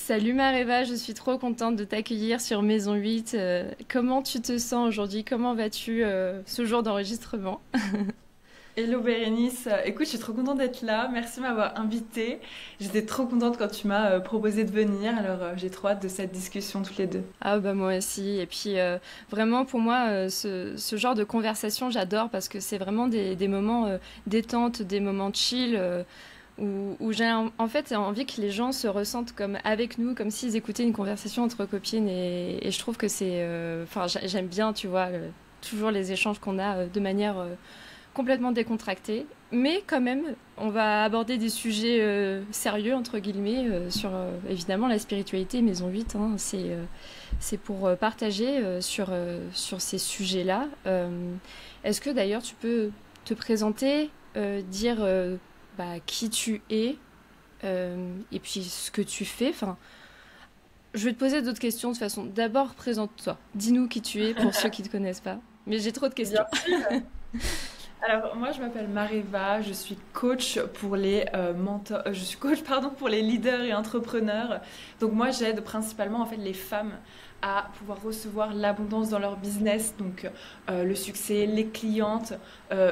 Salut Mareva, je suis trop contente de t'accueillir sur Maison 8. Comment tu te sens aujourd'hui? Comment vas-tu ce jour d'enregistrement? Hello Bérénice, écoute, je suis trop contente d'être là, merci de m'avoir invitée. J'étais trop contente quand tu m'as proposé de venir, alors j'ai trop hâte de cette discussion toutes les deux. Ah bah moi aussi. Et puis vraiment pour moi, ce genre de conversation, j'adore parce que c'est vraiment des moments détente, des moments chill. Où j'ai en fait envie que les gens se ressentent comme avec nous, comme s'ils écoutaient une conversation entre copines. Et je trouve que c'est... Enfin, j'aime bien, tu vois, toujours les échanges qu'on a de manière complètement décontractée. Mais quand même, on va aborder des sujets sérieux, entre guillemets, sur évidemment la spiritualité, Maison 8. Hein, c'est pour partager sur ces sujets-là. Est-ce que d'ailleurs tu peux te présenter, dire qui tu es et puis ce que tu fais. Enfin, je vais te poser d'autres questions de toute façon. D'abord, présente-toi. Dis-nous qui tu es pour ceux qui ne te connaissent pas. Mais j'ai trop de questions. Bien sûr. Alors moi je m'appelle Mareva, je suis coach pour les mentors, je suis coach pardon pour les leaders et entrepreneurs. Donc moi j'aide principalement en fait les femmes à pouvoir recevoir l'abondance dans leur business, donc le succès, les clientes,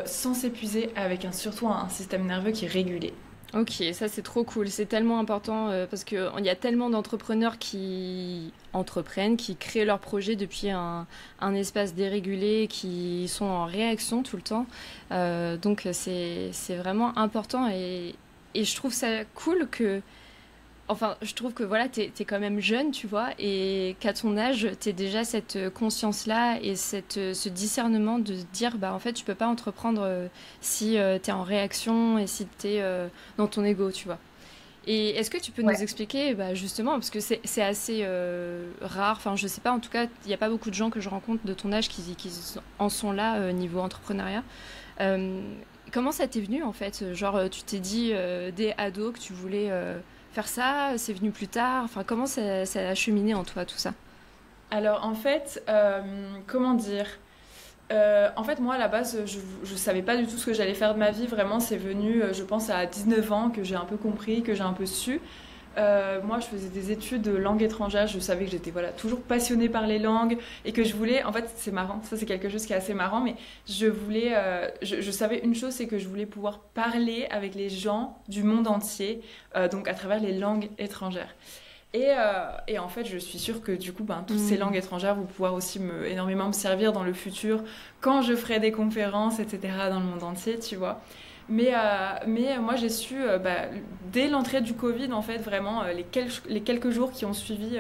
sans s'épuiser avec surtout un système nerveux qui est régulé. Ok, ça c'est trop cool. C'est tellement important parce qu'il y a tellement d'entrepreneurs qui entreprennent, qui créent leur projet depuis un espace dérégulé, qui sont en réaction tout le temps. Donc c'est vraiment important et je trouve ça cool que enfin, je trouve que voilà, t'es quand même jeune, tu vois, et qu'à ton âge, t'aies déjà cette conscience-là et ce discernement de se dire, bah en fait, tu peux pas entreprendre si t'es en réaction et si t'es dans ton ego, tu vois. Et est-ce que tu peux nous Ouais. expliquer, bah, justement, parce que c'est assez rare, enfin, je sais pas, en tout cas, il n'y a pas beaucoup de gens que je rencontre de ton âge qui en sont là niveau entrepreneuriat. Euh, Comment ça t'est venu, en fait? Genre, tu t'es dit, dès ado, que tu voulais faire ça, c'est venu plus tard. Enfin, comment ça a cheminé en toi tout ça? Alors en fait, comment dire? En fait, moi, à la base, je savais pas du tout ce que j'allais faire de ma vie. Vraiment, c'est venu, je pense, à 19 ans que j'ai un peu compris, que j'ai un peu su. Moi, je faisais des études de langue étrangère. Je savais que j'étais voilà, toujours passionnée par les langues et que je voulais. En fait, c'est marrant. Ça, c'est quelque chose qui est assez marrant. Mais je voulais. Je savais une chose, c'est que je voulais pouvoir parler avec les gens du monde entier, donc à travers les langues étrangères. Et en fait, je suis sûre que du coup, ben, toutes ces langues Hmm. étrangères vont pouvoir aussi énormément me servir dans le futur quand je ferai des conférences, etc., dans le monde entier, tu vois. Mais moi, j'ai su, dès l'entrée du Covid, en fait, vraiment, les quelques jours qui ont suivi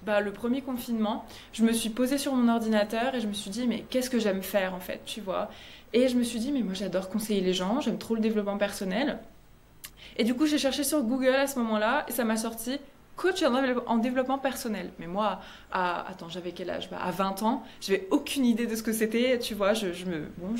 le premier confinement, je me suis posée sur mon ordinateur et je me suis dit, mais qu'est-ce que j'aime faire, en fait, tu vois. Et je me suis dit, mais moi, j'adore conseiller les gens, j'aime trop le développement personnel. Et du coup, j'ai cherché sur Google à ce moment-là et ça m'a sorti coach en développement personnel. Mais moi, attends, j'avais quel âge? À 20 ans, j'avais aucune idée de ce que c'était. Tu vois, je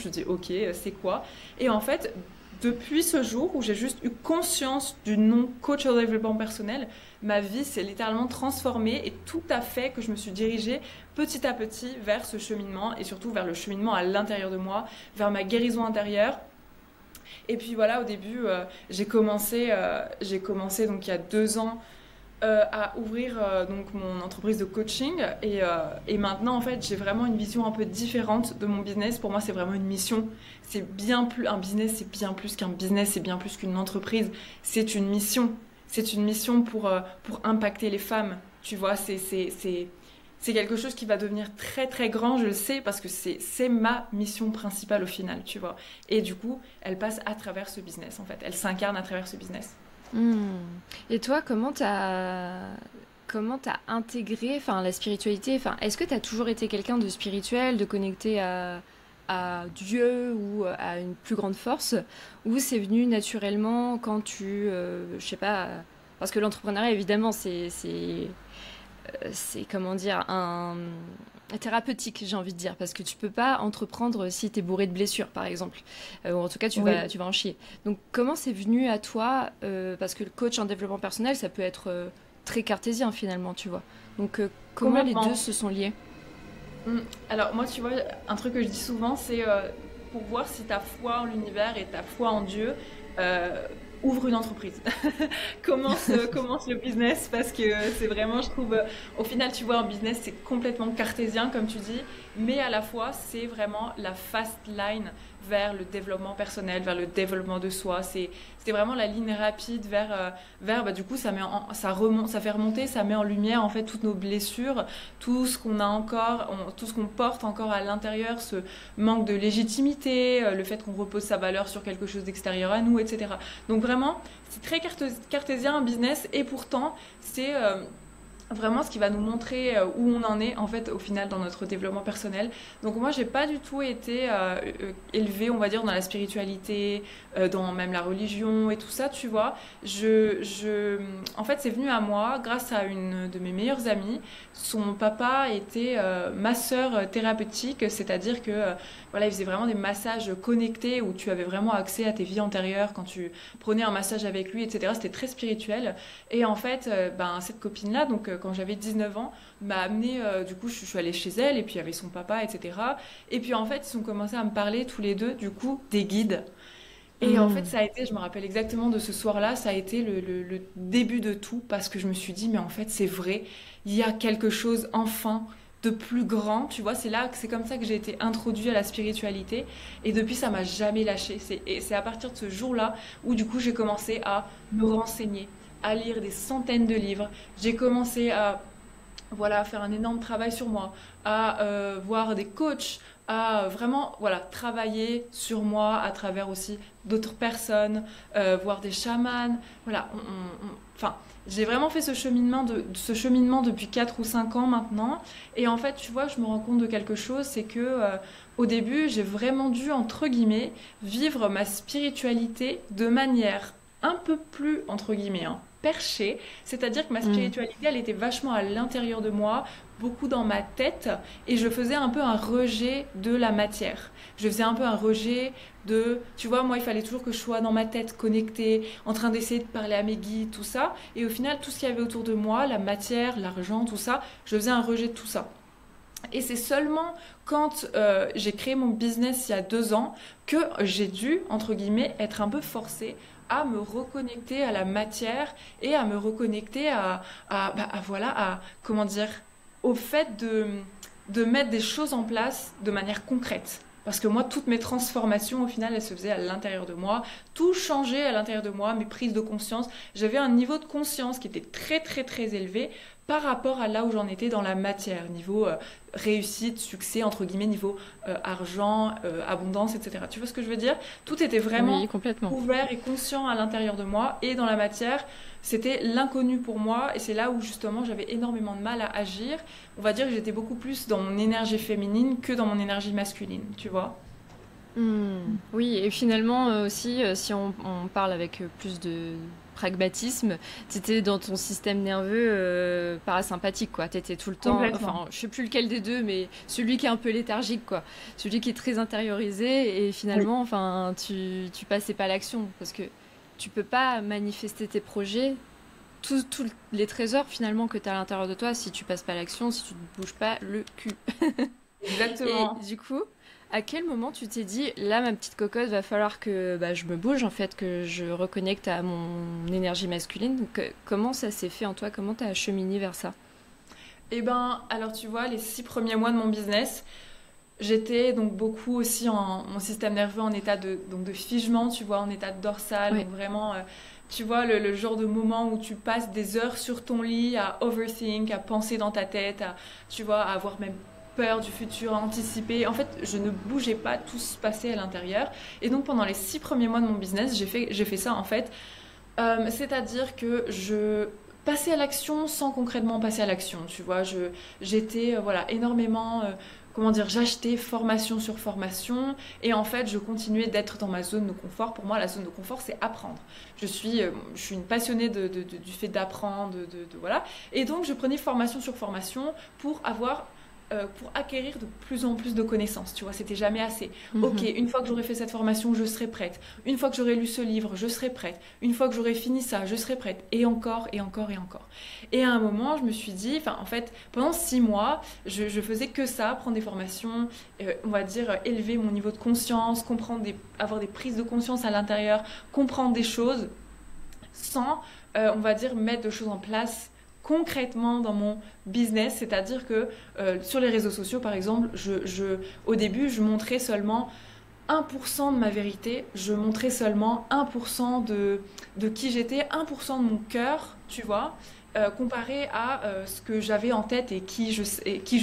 dis ok, c'est quoi? Et en fait, depuis ce jour où j'ai juste eu conscience du nom coach en développement personnel, ma vie s'est littéralement transformée et tout a fait que je me suis dirigée petit à petit vers ce cheminement et surtout vers le cheminement à l'intérieur de moi, vers ma guérison intérieure. Et puis voilà, au début, j'ai commencé donc il y a 2 ans à ouvrir donc mon entreprise de coaching et maintenant en fait j'ai vraiment une vision un peu différente de mon business. Pour moi c'est vraiment une mission. C'est bien plus un business, c'est bien plus qu'un business, c'est bien plus qu'une entreprise. C'est une mission. C'est une mission pour impacter les femmes. Tu vois, c'est quelque chose qui va devenir très très grand, je le sais, parce que c'est ma mission principale au final, tu vois. Et du coup, elle passe à travers ce business, en fait. Elle s'incarne à travers ce business. Hmm. Et toi, comment t'as intégré, enfin, la spiritualité? Enfin, est-ce que t'as toujours été quelqu'un de spirituel, de connecté à Dieu ou à une plus grande force, ou c'est venu naturellement quand je sais pas, parce que l'entrepreneuriat évidemment c'est comment dire un thérapeutique, j'ai envie de dire, parce que tu peux pas entreprendre si t'es bourré de blessures par exemple. Ou en tout cas Oui. tu vas en chier. Donc comment c'est venu à toi, parce que le coach en développement personnel ça peut être très cartésien finalement, tu vois. Donc comment les deux Complètement. se sont liés? Mm. Alors moi, tu vois, un truc que je dis souvent, c'est pour voir si ta foi en l'univers et ta foi en Dieu, ouvre une entreprise. Commence le business parce que c'est vraiment, je trouve, au final, tu vois, un business, c'est complètement cartésien, comme tu dis, mais à la fois, c'est vraiment la fast line vers le développement personnel, vers le développement de soi. C'est vraiment la ligne rapide vers bah, du coup, ça remonte, ça fait remonter, ça met en lumière, en fait, toutes nos blessures, tout ce qu'on a encore, tout ce qu'on porte encore à l'intérieur, ce manque de légitimité, le fait qu'on repose sa valeur sur quelque chose d'extérieur à nous, etc. Donc vraiment, c'est très cartésien un business et pourtant, c'est vraiment ce qui va nous montrer où on en est en fait au final dans notre développement personnel. Donc moi j'ai pas du tout été élevée on va dire dans la spiritualité, dans même la religion et tout ça tu vois. En fait c'est venu à moi grâce à une de mes meilleures amies. Son papa était masseur thérapeutique, c'est-à-dire que voilà il faisait vraiment des massages connectés où tu avais vraiment accès à tes vies antérieures quand tu prenais un massage avec lui etc. C'était très spirituel et en fait ben, cette copine là donc quand j'avais 19 ans, m'a amené, du coup, je suis allée chez elle, et puis il y avait son papa, etc. Et puis en fait, ils ont commencé à me parler tous les deux, du coup, des guides. Et en fait, ça a été, je me rappelle exactement de ce soir-là, ça a été le début de tout, parce que je me suis dit, mais en fait, c'est vrai, il y a quelque chose, enfin, de plus grand, tu vois, c'est comme ça que j'ai été introduite à la spiritualité, et depuis, ça m'a jamais lâché. Et c'est à partir de ce jour-là où, du coup, j'ai commencé à me renseigner, à lire des centaines de livres. J'ai commencé à voilà, faire un énorme travail sur moi, à voir des coachs, à vraiment voilà, travailler sur moi à travers aussi d'autres personnes, voir des chamans. Voilà, enfin, j'ai vraiment fait ce cheminement depuis 4 ou 5 ans maintenant. Et en fait, tu vois, je me rends compte de quelque chose, c'est que au début, j'ai vraiment dû, entre guillemets, vivre ma spiritualité de manière un peu plus, entre guillemets, hein, perchée, c'est-à-dire que ma spiritualité, elle était vachement à l'intérieur de moi, beaucoup dans ma tête, et je faisais un peu un rejet de la matière. Je faisais un peu un rejet de, tu vois, moi, il fallait toujours que je sois dans ma tête, connectée, en train d'essayer de parler à mes guides, tout ça, et au final, tout ce qu'il y avait autour de moi, la matière, l'argent, tout ça, je faisais un rejet de tout ça. Et c'est seulement quand j'ai créé mon business il y a 2 ans que j'ai dû, entre guillemets, être un peu forcée à me reconnecter à la matière et à me reconnecter voilà, comment dire, au fait de mettre des choses en place de manière concrète. Parce que moi, toutes mes transformations, au final, elles se faisaient à l'intérieur de moi. Tout changeait à l'intérieur de moi, mes prises de conscience. J'avais un niveau de conscience qui était très, très, très élevé par rapport à là où j'en étais dans la matière, niveau réussite, succès, entre guillemets, niveau argent, abondance, etc. Tu vois ce que je veux dire? Tout était vraiment Oui, complètement. ouvert et conscient à l'intérieur de moi et dans la matière. C'était l'inconnu pour moi et c'est là où justement j'avais énormément de mal à agir. On va dire que j'étais beaucoup plus dans mon énergie féminine que dans mon énergie masculine, tu vois? Oui, et finalement aussi, si on parle avec plus de pragmatisme, t'étais dans ton système nerveux parasympathique, quoi. T'étais tout le temps, Complètement. enfin, je sais plus lequel des deux, mais celui qui est un peu léthargique, quoi. Celui qui est très intériorisé, et Oui. finalement, enfin, tu passais pas à l'action, parce que tu peux pas manifester tes projets, tous les trésors finalement que tu as à l'intérieur de toi, si tu passes pas à l'action, si tu ne bouges pas le cul. Et Exactement. du coup, à quel moment tu t'es dit, là, ma petite cocotte, va falloir que bah, je me bouge, en fait, que je reconnecte à mon énergie masculine. Comment ça s'est fait en toi? Comment t'as cheminé vers ça? Eh ben, alors tu vois, les 6 premiers mois de mon business, j'étais donc beaucoup aussi en mon système nerveux en état donc de figement, tu vois, en état de dorsale, Oui, donc vraiment, tu vois, le genre de moment où tu passes des heures sur ton lit à overthink, à penser dans ta tête, tu vois, à avoir même peur du futur, à anticiper. En fait, je ne bougeais pas, tout se passait à l'intérieur. Et donc pendant les 6 premiers mois de mon business, j'ai fait ça en fait. C'est-à-dire que je passais à l'action sans concrètement passer à l'action, tu vois. J'étais voilà, énormément, comment dire, j'achetais formation sur formation et en fait, je continuais d'être dans ma zone de confort. Pour moi, la zone de confort, c'est apprendre. Je suis une passionnée du fait d'apprendre, voilà. Et donc, je prenais formation sur formation pour acquérir de plus en plus de connaissances, tu vois, c'était jamais assez. Ok, mhm. une fois que j'aurai fait cette formation, je serai prête. Une fois que j'aurai lu ce livre, je serai prête. Une fois que j'aurai fini ça, je serai prête. Et encore, et encore, et encore. Et à un moment, je me suis dit, enfin, en fait, pendant 6 mois, je faisais que ça, prendre des formations, on va dire, élever mon niveau de conscience, avoir des prises de conscience à l'intérieur, comprendre des choses. sans, on va dire, mettre de choses en place concrètement dans mon business. C'est-à-dire que sur les réseaux sociaux, par exemple, au début, je montrais seulement 1% de ma vérité, je montrais seulement 1% de qui j'étais, 1% de mon cœur, tu vois, comparé à ce que j'avais en tête et qui je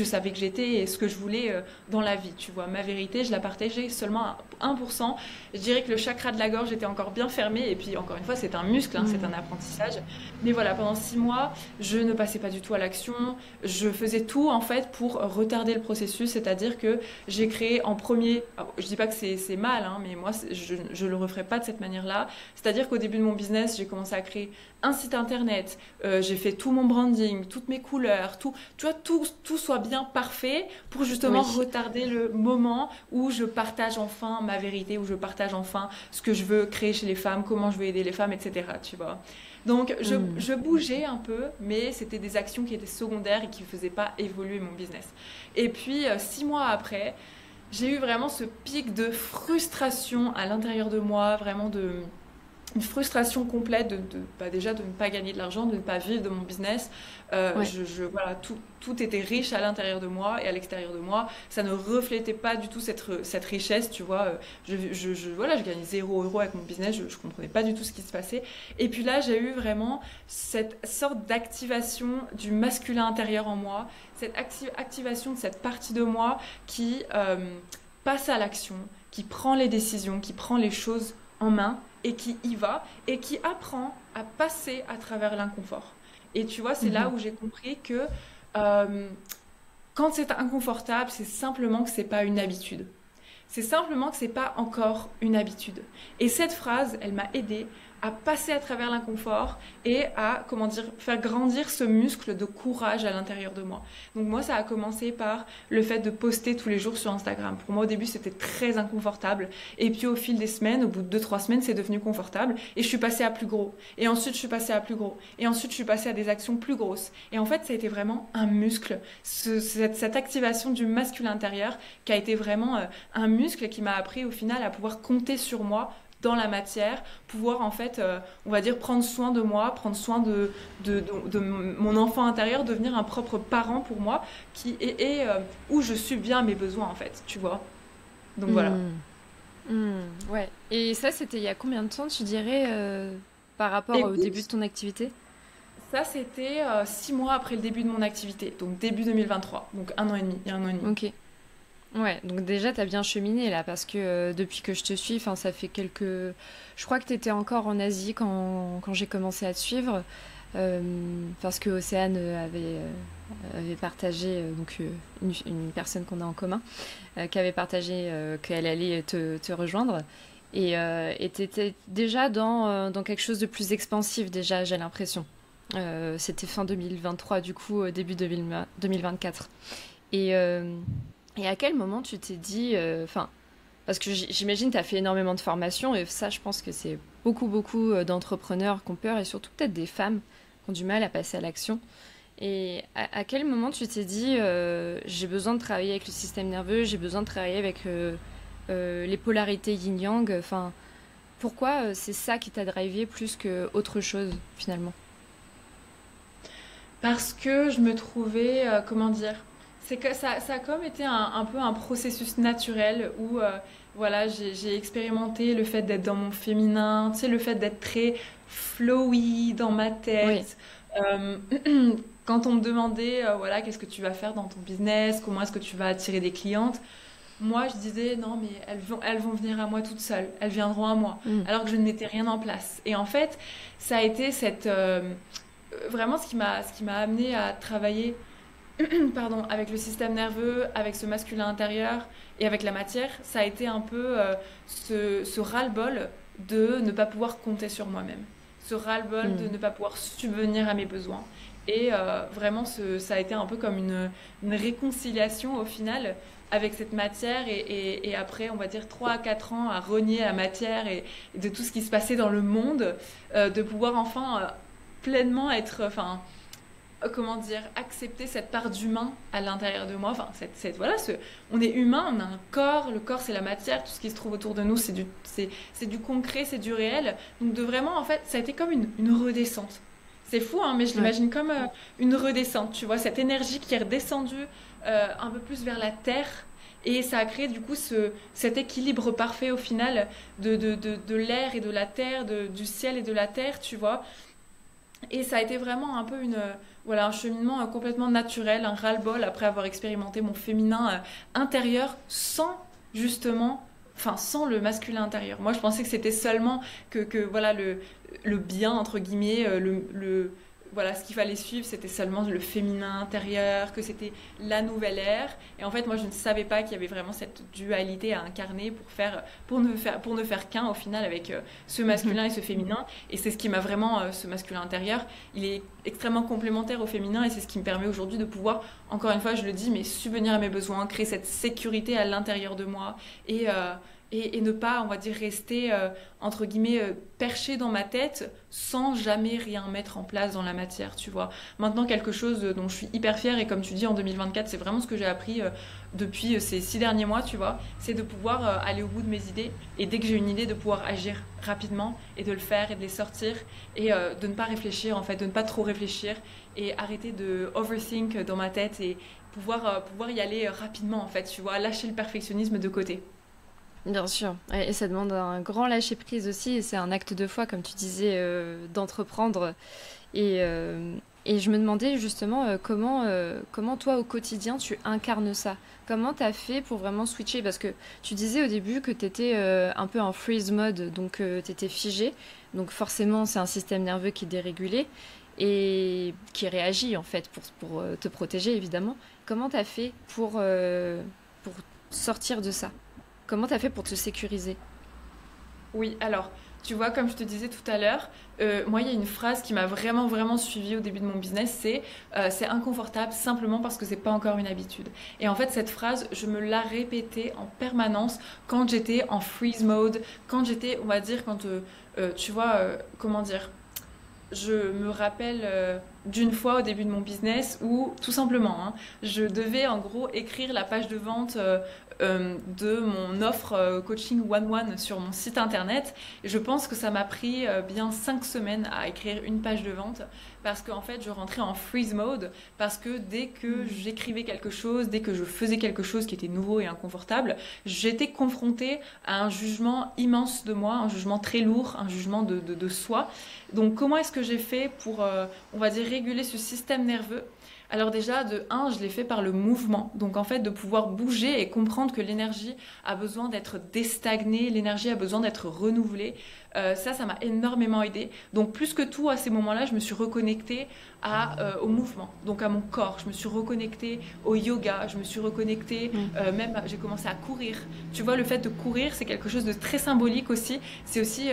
savais que j'étais et ce que je voulais dans la vie, tu vois. Ma vérité, je la partageais seulement à 1%. Je dirais que le chakra de la gorge était encore bien fermé et puis encore une fois, c'est un muscle, hein, c'est un apprentissage. Mais voilà, pendant 6 mois, je ne passais pas du tout à l'action. Je faisais tout en fait pour retarder le processus, c'est-à-dire que j'ai créé en premier, alors, je dis pas que c'est mal, hein, mais moi, je le referai pas de cette manière-là. C'est-à-dire qu'au début de mon business, j'ai commencé à créer un site internet, j'ai fait tout mon branding, toutes mes couleurs, tout, tu vois, tout soit bien parfait pour justement Oui. retarder le moment où je partage enfin ma vérité, où je partage enfin ce que je veux créer chez les femmes, comment je veux aider les femmes, etc. Tu vois. Donc Hmm. je bougeais un peu, mais c'était des actions qui étaient secondaires et qui ne faisaient pas évoluer mon business. Et puis 6 mois après, j'ai eu vraiment ce pic de frustration à l'intérieur de moi, vraiment une frustration complète bah déjà de ne pas gagner de l'argent, de ne pas vivre de mon business. Ouais. Voilà, tout était riche à l'intérieur de moi et à l'extérieur de moi. Ça ne reflétait pas du tout cette richesse, tu vois. Voilà, je gagnais 0 € avec mon business, je ne comprenais pas du tout ce qui se passait. Et puis là, j'ai eu vraiment cette sorte d'activation du masculin intérieur en moi, cette activation de cette partie de moi qui passe à l'action, qui prend les décisions, qui prend les choses en main et qui y va et qui apprend à passer à travers l'inconfort. Et tu vois, c'est là Mhm. où j'ai compris que euh, quand c'est inconfortable, c'est simplement que c'est pas une habitude. C'est simplement que c'est pas encore une habitude. Et cette phrase, elle m'a aidée à passer à travers l'inconfort et à, comment dire, faire grandir ce muscle de courage à l'intérieur de moi. Donc moi, ça a commencé par le fait de poster tous les jours sur Instagram. Pour moi, au début, c'était très inconfortable. Et puis au fil des semaines, au bout de 2, 3 semaines, c'est devenu confortable. Et je suis passée à plus gros. Et ensuite, je suis passée à plus gros. Et ensuite, je suis passée à des actions plus grosses. Et en fait, ça a été vraiment un muscle. Cette activation du masculin intérieur qui a été vraiment un muscle qui m'a appris au final à pouvoir compter sur moi dans la matière, pouvoir en fait, on va dire, prendre soin de moi, prendre soin de mon enfant intérieur, devenir un propre parent pour moi, où je subviens à mes besoins en fait, tu vois. Donc voilà. Hmm. Hmm. Ouais. Et ça, c'était il y a combien de temps, tu dirais, par rapport au début de Écoute, ton activité? ça c'était 6 mois après le début de mon activité, donc début 2023, donc 1 an et demi, il y a 1 an et demi. Ok. Ouais, donc déjà, t'as bien cheminé là, parce que depuis que je te suis, enfin, ça fait quelques... Je crois que t'étais encore en Asie quand j'ai commencé à te suivre, parce que Océane avait partagé, donc une personne qu'on a en commun, qui avait partagé qu'elle allait te rejoindre. Et t'étais déjà dans quelque chose de plus expansif, déjà, j'ai l'impression. C'était fin 2023, du coup, début 2024. Et, euh, et à quel moment tu t'es dit, enfin, parce que j'imagine tu as fait énormément de formations et ça, je pense que c'est beaucoup d'entrepreneurs qui ont peur et surtout peut-être des femmes qui ont du mal à passer à l'action. Et à quel moment tu t'es dit, j'ai besoin de travailler avec le système nerveux, j'ai besoin de travailler avec les polarités yin-yang, enfin, pourquoi c'est ça qui t'a drivé plus que autre chose finalement? Parce que je me trouvais, comment dire, c'est que ça a comme été un peu un processus naturel où voilà, j'ai expérimenté le fait d'être dans mon féminin, tu sais, le fait d'être très flowy dans ma Oui. tête. Euh, Quand on me demandait, voilà, qu'est-ce que tu vas faire dans ton business, comment est-ce que tu vas attirer des clientes, moi je disais non, mais elles vont venir à moi toutes seules, elles viendront à moi, Mm. alors que je ne mettais rien en place. Et en fait, ça a été vraiment ce qui m'a amené à travailler pardon, avec le système nerveux, avec ce masculin intérieur et avec la matière, ça a été un peu ce ras-le-bol de ne pas pouvoir compter sur moi-même, ce ras-le-bol de Mm. ne pas pouvoir subvenir à mes besoins. Et vraiment, ça a été un peu comme une réconciliation au final avec cette matière et après, on va dire 3 à 4 ans à renier la matière et de tout ce qui se passait dans le monde, de pouvoir enfin pleinement être, enfin, comment dire, accepter cette part d'humain à l'intérieur de moi. Enfin, voilà, on est humain, on a un corps, le corps c'est la matière, tout ce qui se trouve autour de nous c'est du concret, c'est du réel. Donc de vraiment, en fait, ça a été comme une redescente. C'est fou, hein, mais je Ouais. l'imagine comme une redescente, tu vois, cette énergie qui est redescendue un peu plus vers la terre. Et ça a créé du coup cet équilibre parfait au final de l'air et de la terre, du ciel et de la terre, tu vois. Et ça a été vraiment un peu voilà, un cheminement complètement naturel, un ras-le-bol après avoir expérimenté mon féminin intérieur sans justement, enfin sans le masculin intérieur. Moi, je pensais que c'était seulement voilà le bien entre guillemets, voilà, ce qu'il fallait suivre, c'était seulement le féminin intérieur, que c'était la nouvelle ère. Et en fait, moi, je ne savais pas qu'il y avait vraiment cette dualité à incarner pour ne faire qu'un au final avec ce masculin et ce féminin. Et c'est ce qui m'a vraiment, ce masculin intérieur, il est extrêmement complémentaire au féminin et c'est ce qui me permet aujourd'hui de pouvoir, encore une fois, je le dis, mais subvenir à mes besoins, créer cette sécurité à l'intérieur de moi et ne pas, on va dire, rester, entre guillemets, perché dans ma tête sans jamais rien mettre en place dans la matière, tu vois. Maintenant, quelque chose dont je suis hyper fière, et comme tu dis, en 2024, c'est vraiment ce que j'ai appris depuis ces 6 derniers mois, tu vois, c'est de pouvoir aller au bout de mes idées, et dès que j'ai une idée, de pouvoir agir rapidement, et de le faire, et de les sortir, et de ne pas réfléchir, en fait, de ne pas trop réfléchir, et arrêter de overthink dans ma tête, et pouvoir y aller rapidement, en fait, tu vois, lâcher le perfectionnisme de côté. Bien sûr. Et ça demande un grand lâcher-prise aussi. Et c'est un acte de foi, comme tu disais, d'entreprendre. Et je me demandais justement comment toi, au quotidien, tu incarnes ça. Comment tu as fait pour vraiment switcher? Parce que tu disais au début que tu étais un peu en freeze mode, donc tu étais figé. Donc forcément, c'est un système nerveux qui est dérégulé et qui réagit en fait pour te protéger, évidemment. Comment tu as fait pour sortir de ça? Comment t'as fait pour te sécuriser? Oui, alors, tu vois, comme je te disais tout à l'heure, moi, il y a une phrase qui m'a vraiment, vraiment suivie au début de mon business, c'est inconfortable simplement parce que c'est pas encore une habitude. Et en fait, cette phrase, je me la répétais en permanence quand j'étais en freeze mode, quand j'étais, on va dire, tu vois, comment dire, je me rappelle d'une fois au début de mon business où, tout simplement, hein, je devais en gros écrire la page de vente de mon offre coaching one-one sur mon site internet. Et je pense que ça m'a pris bien 5 semaines à écrire une page de vente parce qu'en fait, je rentrais en freeze mode parce que dès que j'écrivais quelque chose, dès que je faisais quelque chose qui était nouveau et inconfortable, j'étais confrontée à un jugement immense de moi, un jugement très lourd, un jugement de soi. Donc comment est-ce que j'ai fait pour, on va dire, réguler ce système nerveux? Alors déjà, de un, je l'ai fait par le mouvement. Donc en fait, de pouvoir bouger et comprendre que l'énergie a besoin d'être déstagnée, l'énergie a besoin d'être renouvelée. Ça m'a énormément aidé. Donc plus que tout, à ces moments-là, je me suis reconnectée au mouvement, donc à mon corps. Je me suis reconnectée au yoga, je me suis reconnectée, même j'ai commencé à courir. Tu vois, le fait de courir, c'est quelque chose de très symbolique aussi. C'est aussi,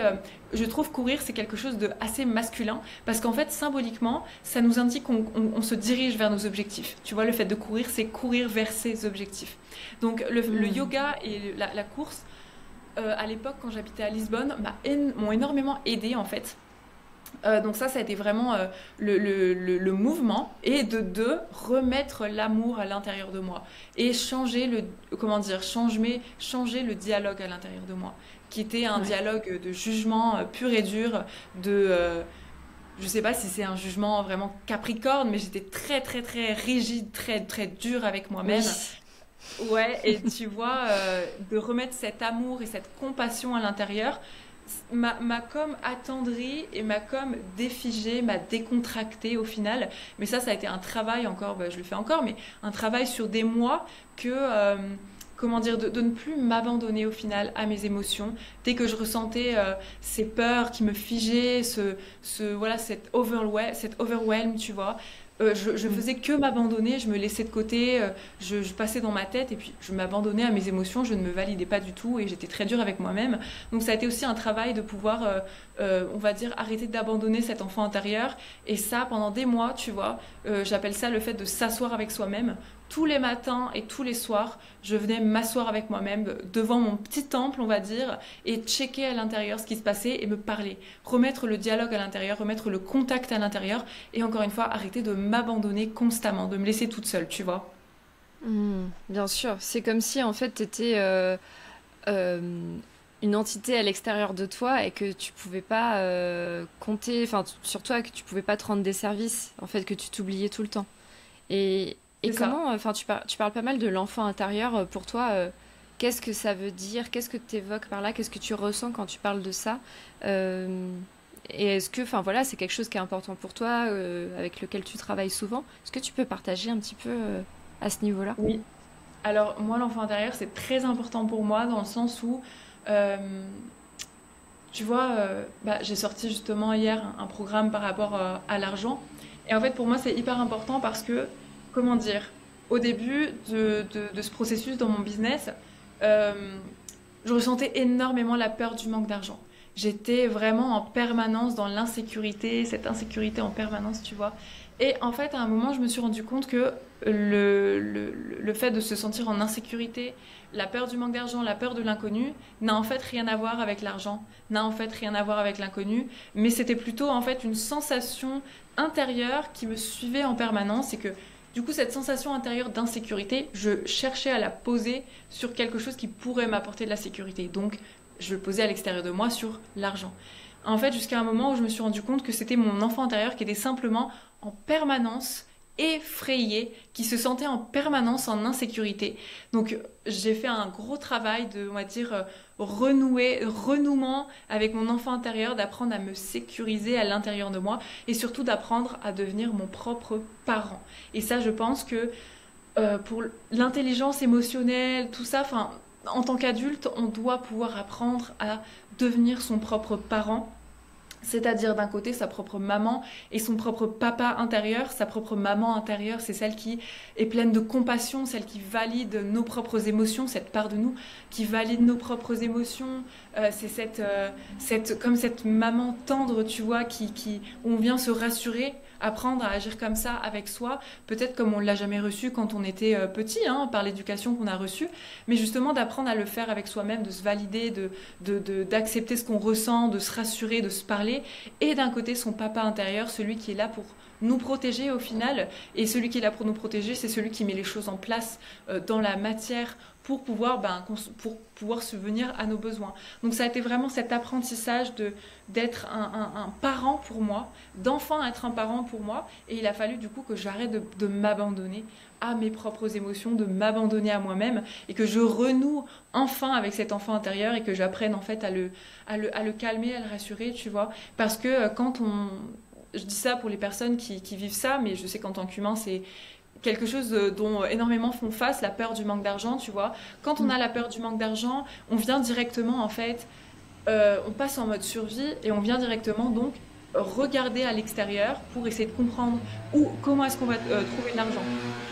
je trouve, courir, c'est quelque chose de assez masculin, parce qu'en fait, symboliquement, ça nous indique qu'on se dirige vers nos objectifs. Tu vois, le fait de courir, c'est courir vers ses objectifs. Donc le yoga et la course, à l'époque, quand j'habitais à Lisbonne, m'ont énormément aidé en fait. Donc ça a été vraiment le mouvement et de deux, remettre l'amour à l'intérieur de moi et changer comment dire, changer le dialogue à l'intérieur de moi, qui était un Ouais. dialogue de jugement pur et dur, je sais pas si c'est un jugement vraiment capricorne, mais j'étais très très très rigide, très très dure avec Oui. moi-même. Ouais, et tu vois, de remettre cet amour et cette compassion à l'intérieur m'a comme attendri et m'a comme défigé, m'a décontracté au final. Mais ça a été un travail encore, bah, je le fais encore, mais un travail sur des mois comment dire, de ne plus m'abandonner au final à mes émotions. Dès que je ressentais ces peurs qui me figeaient, voilà, cette overwhelm, tu vois, je Mm. faisais que m'abandonner, je me laissais de côté, je passais dans ma tête et puis je m'abandonnais à mes émotions, je ne me validais pas du tout et j'étais très dure avec moi-même. Donc ça a été aussi un travail de pouvoir, on va dire, arrêter d'abandonner cet enfant intérieur. Et ça, pendant des mois, tu vois, j'appelle ça le fait de s'asseoir avec soi-même. Tous les matins et tous les soirs, je venais m'asseoir avec moi-même devant mon petit temple, on va dire, et checker à l'intérieur ce qui se passait et me parler. Remettre le dialogue à l'intérieur, remettre le contact à l'intérieur et encore une fois, arrêter de m'abandonner constamment, de me laisser toute seule, tu vois. Bien sûr, c'est comme si en fait tu étais une entité à l'extérieur de toi et que tu pouvais pas compter, enfin sur toi, que tu pouvais pas te rendre des services, en fait, que tu t'oubliais tout le temps. Et C'est ça. comment, enfin, tu parles pas mal de l'enfant intérieur. Pour toi, qu'est-ce que ça veut dire? Qu'est-ce que tu évoques par là? Qu'est-ce que tu ressens quand tu parles de ça? Euh, et est-ce que, enfin voilà, c'est quelque chose qui est important pour toi, avec lequel tu travailles souvent? Est-ce que tu peux partager un petit peu à ce niveau-là? Oui. Alors, moi, l'enfant intérieur, c'est très important pour moi dans le sens où, euh, tu vois, j'ai sorti justement hier un programme par rapport à l'argent. Et en fait, pour moi, c'est hyper important parce que, comment dire, au début de ce processus dans mon business, euh, je ressentais énormément la peur du manque d'argent. J'étais vraiment en permanence dans l'insécurité, cette insécurité en permanence, tu vois. Et en fait, à un moment, je me suis rendu compte que le fait de se sentir en insécurité, la peur du manque d'argent, la peur de l'inconnu, n'a en fait rien à voir avec l'argent, n'a en fait rien à voir avec l'inconnu, mais c'était plutôt en fait une sensation intérieure qui me suivait en permanence et que du coup cette sensation intérieure d'insécurité, je cherchais à la poser sur quelque chose qui pourrait m'apporter de la sécurité. Donc je le posais à l'extérieur de moi sur l'argent. En fait, jusqu'à un moment où je me suis rendu compte que c'était mon enfant intérieur qui était simplement en permanence effrayé, qui se sentait en permanence en insécurité. Donc j'ai fait un gros travail de, on va dire, renouement avec mon enfant intérieur, d'apprendre à me sécuriser à l'intérieur de moi et surtout d'apprendre à devenir mon propre parent. Et ça, je pense que pour l'intelligence émotionnelle, tout ça, enfin, en tant qu'adulte, on doit pouvoir apprendre à devenir son propre parent, c'est-à-dire d'un côté sa propre maman et son propre papa intérieur. Sa propre maman intérieure, c'est celle qui est pleine de compassion, celle qui valide nos propres émotions, cette part de nous qui valide nos propres émotions. C'est comme cette maman tendre, tu vois, où on vient se rassurer, apprendre à agir comme ça avec soi, peut-être comme on l'a jamais reçu quand on était petit, hein, par l'éducation qu'on a reçue, mais justement d'apprendre à le faire avec soi-même, de se valider, d'accepter ce qu'on ressent, de se rassurer, de se parler, et d'un côté son papa intérieur, celui qui est là pour nous protéger au final, et celui qui est là pour nous protéger, c'est celui qui met les choses en place dans la matière pour pouvoir, pour pouvoir subvenir à nos besoins. Donc ça a été vraiment cet apprentissage d'être un parent pour moi, d'enfin être un parent pour moi, et il a fallu du coup que j'arrête de m'abandonner à mes propres émotions, de m'abandonner à moi-même, et que je renoue enfin avec cet enfant intérieur, et que j'apprenne en fait à le calmer, à le rassurer, tu vois. Parce que quand on... Je dis ça pour les personnes qui vivent ça, mais je sais qu'en tant qu'humain, c'est quelque chose dont énormément font face, la peur du manque d'argent, tu vois. Quand on a la peur du manque d'argent, on vient directement, en fait, on passe en mode survie et on vient directement, donc, regarder à l'extérieur pour essayer de comprendre comment est-ce qu'on va trouver de l'argent.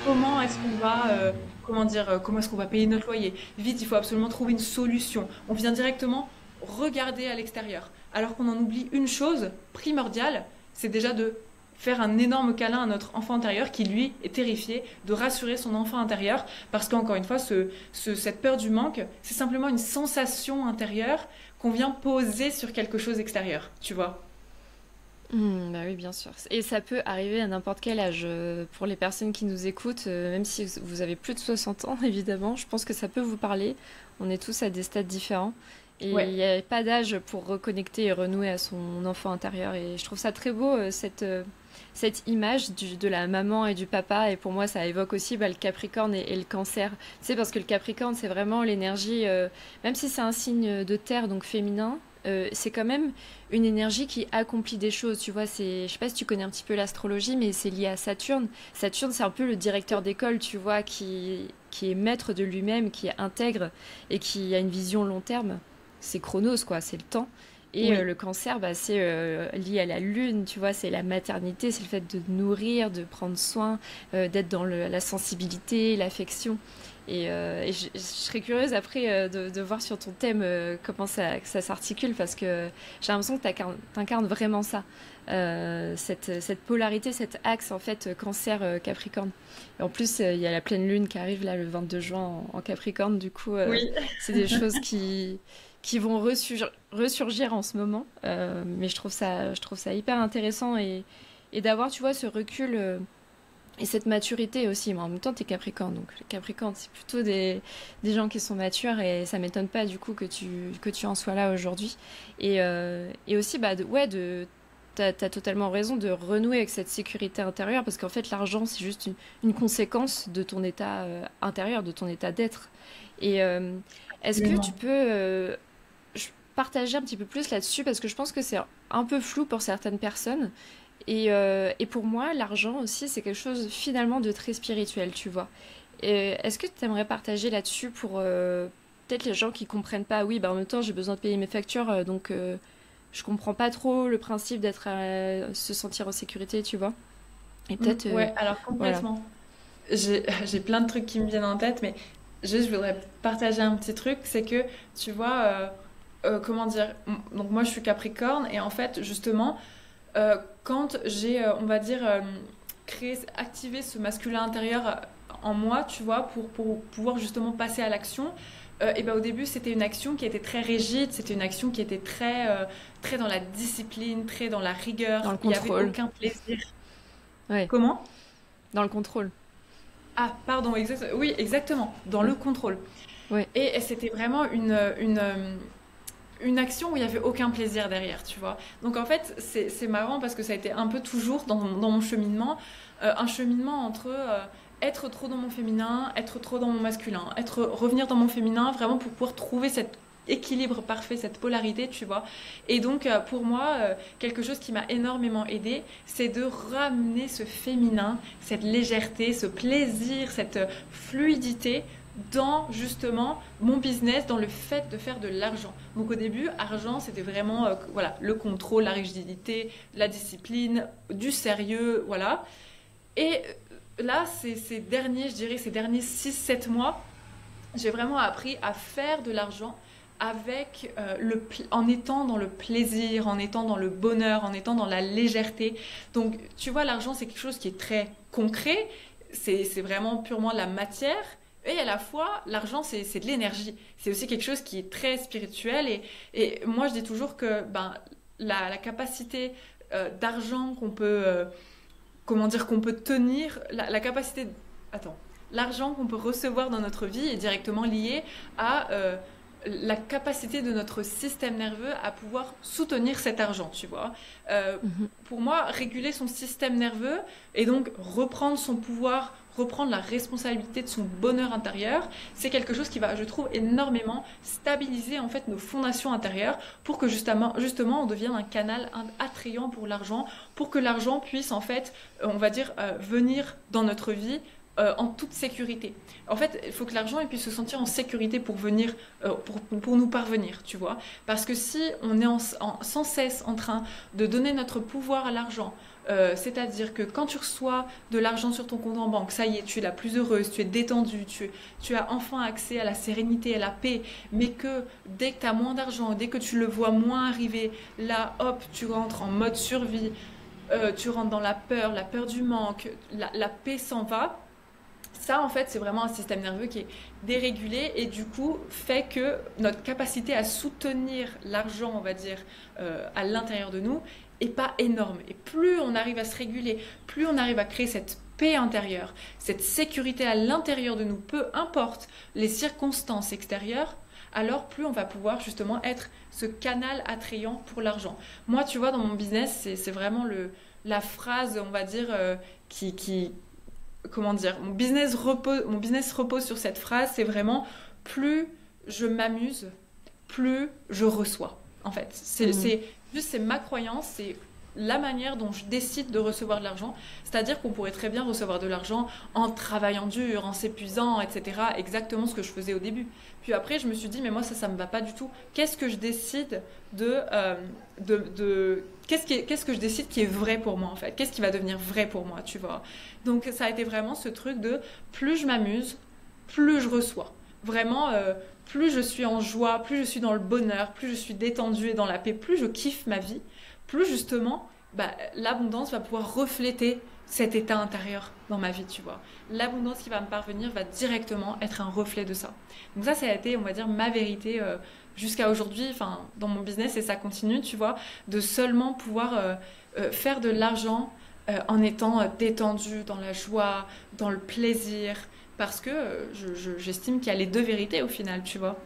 Comment est-ce qu'on va, comment dire, comment est-ce qu'on va payer notre loyer. Vite, il faut absolument trouver une solution. On vient directement regarder à l'extérieur. Alors qu'on en oublie une chose primordiale, c'est déjà de faire un énorme câlin à notre enfant intérieur qui, lui, est terrifié, de rassurer son enfant intérieur, parce qu'encore une fois, cette peur du manque, c'est simplement une sensation intérieure qu'on vient poser sur quelque chose extérieur, tu vois. Bah oui, bien sûr. Et ça peut arriver à n'importe quel âge. Pour les personnes qui nous écoutent, même si vous avez plus de 60 ans, évidemment, je pense que ça peut vous parler. On est tous à des stades différents. Et il Ouais, n'y a pas d'âge pour reconnecter et renouer à son enfant intérieur. Et je trouve ça très beau, cette image de la maman et du papa. Et pour moi, ça évoque aussi le Capricorne et le Cancer. Tu sais, parce que le Capricorne, c'est vraiment l'énergie, même si c'est un signe de terre, donc féminin, c'est quand même une énergie qui accomplit des choses. Tu vois, je sais pas si tu connais un petit peu l'astrologie, mais c'est lié à Saturne. Saturne, c'est un peu le directeur d'école, tu vois, qui est maître de lui-même, qui est intègre et qui a une vision long terme. C'est Chronos, quoi, c'est le temps. Et oui, le cancer, c'est lié à la lune, tu vois, c'est la maternité, c'est le fait de nourrir, de prendre soin, d'être dans la sensibilité, l'affection. Et je serais curieuse après de voir sur ton thème comment ça s'articule, parce que j'ai l'impression que tu incarnes vraiment ça. Cette polarité, cet axe en fait cancer-capricorne. Et en plus, il y a la pleine lune qui arrive là le 22 juin en Capricorne, du coup, oui, c'est des choses qui vont ressurgir en ce moment. Mais je trouve ça hyper intéressant et d'avoir, tu vois, ce recul. Et cette maturité aussi, mais en même temps, t'es Capricorne, donc les Capricornes, c'est plutôt des gens qui sont matures et ça m'étonne pas du coup que tu en sois là aujourd'hui. Et aussi, bah, t'as totalement raison de renouer avec cette sécurité intérieure parce qu'en fait, l'argent, c'est juste une conséquence de ton état intérieur, de ton état d'être. Et est-ce que tu Absolument. peux partager un petit peu plus là-dessus parce que je pense que c'est un peu flou pour certaines personnes. Et pour moi, l'argent aussi, c'est quelque chose finalement de très spirituel, tu vois. Est-ce que tu aimerais partager là-dessus pour peut-être les gens qui comprennent pas, oui, bah en même temps, j'ai besoin de payer mes factures, donc je comprends pas trop le principe d'être se sentir en sécurité, tu vois. Et peut-être, Ouais, alors voilà. complètement. J'ai plein de trucs qui me viennent en tête, mais juste je voudrais partager un petit truc, c'est que tu vois, comment dire, donc moi je suis Capricorne et en fait justement, quand j'ai, on va dire, créé, activé ce masculin intérieur en moi, tu vois, pour pouvoir justement passer à l'action, et ben au début c'était une action qui était très rigide, c'était une action qui était très dans la discipline, très dans la Dans rigueur, le il n'y avait contrôle. aucun plaisir. Ouais, Comment? dans le contrôle. Ah, pardon, oui, exactement, dans Mm. le contrôle. Ouais. Et c'était vraiment une action où il n'y avait aucun plaisir derrière, tu vois. Donc en fait, c'est marrant parce que ça a été un peu toujours dans mon cheminement, un cheminement entre être trop dans mon féminin, être trop dans mon masculin, revenir dans mon féminin, vraiment pour pouvoir trouver cet équilibre parfait, cette polarité, tu vois. Et donc pour moi, quelque chose qui m'a énormément aidé, c'est de ramener ce féminin, cette légèreté, ce plaisir, cette fluidité dans justement mon business, dans le fait de faire de l'argent. Donc au début, argent, c'était vraiment voilà, le contrôle, la rigidité, la discipline, du sérieux, voilà. Et là, ces derniers, je dirais, ces derniers 6 7 mois, j'ai vraiment appris à faire de l'argent avec en étant dans le plaisir, en étant dans le bonheur, en étant dans la légèreté. Donc, tu vois, l'argent, c'est quelque chose qui est très concret, c'est vraiment purement de la matière. Et à la fois, l'argent, c'est de l'énergie. C'est aussi quelque chose qui est très spirituel. Et moi, je dis toujours que ben, la capacité d'argent qu'on peut, comment dire, qu'on peut tenir, la capacité, attends, l'argent qu'on peut recevoir dans notre vie est directement lié à la capacité de notre système nerveux à pouvoir soutenir cet argent, tu vois. Euh, Mhm. pour moi, réguler son système nerveux et donc reprendre son pouvoir, reprendre la responsabilité de son bonheur intérieur, c'est quelque chose qui va, je trouve, énormément stabiliser en fait nos fondations intérieures pour que justement on devienne un canal attrayant pour l'argent, pour que l'argent puisse en fait, on va dire, venir dans notre vie en toute sécurité. En fait, il faut que l'argent il puisse se sentir en sécurité pour venir, pour nous parvenir, tu vois. Parce que si on est sans cesse en train de donner notre pouvoir à l'argent, c'est-à-dire que quand tu reçois de l'argent sur ton compte en banque, ça y est, tu es la plus heureuse, tu es détendue, tu as enfin accès à la sérénité, à la paix, mais que dès que tu as moins d'argent, dès que tu le vois moins arriver, là, hop, tu rentres en mode survie, tu rentres dans la peur du manque, la paix s'en va. Ça, en fait, c'est vraiment un système nerveux qui est dérégulé et du coup fait que notre capacité à soutenir l'argent, on va dire, à l'intérieur de nous, est pas énorme. Et plus on arrive à se réguler, plus on arrive à créer cette paix intérieure, cette sécurité à l'intérieur de nous, peu importe les circonstances extérieures, alors plus on va pouvoir justement être ce canal attrayant pour l'argent. Moi, tu vois, dans mon business, c'est vraiment la phrase, on va dire, qui, comment dire, mon business repose sur cette phrase, c'est vraiment plus je m'amuse, plus je reçois. En fait, Mhm. c'est ma croyance, c'est la manière dont je décide de recevoir de l'argent. C'est-à-dire qu'on pourrait très bien recevoir de l'argent en travaillant dur, en s'épuisant, etc. Exactement ce que je faisais au début. Puis après, je me suis dit, mais moi, ça me va pas du tout. Qu'est-ce que je décide qu'est-ce que je décide qui est vrai pour moi, en fait? Qu'est-ce qui va devenir vrai pour moi, tu vois? Donc, ça a été vraiment ce truc de plus je m'amuse, plus je reçois. Vraiment, plus je suis en joie, plus je suis dans le bonheur, plus je suis détendue et dans la paix, plus je kiffe ma vie, plus justement, bah, l'abondance va pouvoir refléter cet état intérieur dans ma vie, tu vois. L'abondance qui va me parvenir va directement être un reflet de ça. Donc ça a été, on va dire, ma vérité jusqu'à aujourd'hui, enfin, dans mon business, et ça continue, tu vois, de seulement pouvoir faire de l'argent en étant détendu, dans la joie, dans le plaisir, parce que j'estime qu'il y a les deux vérités au final, tu vois.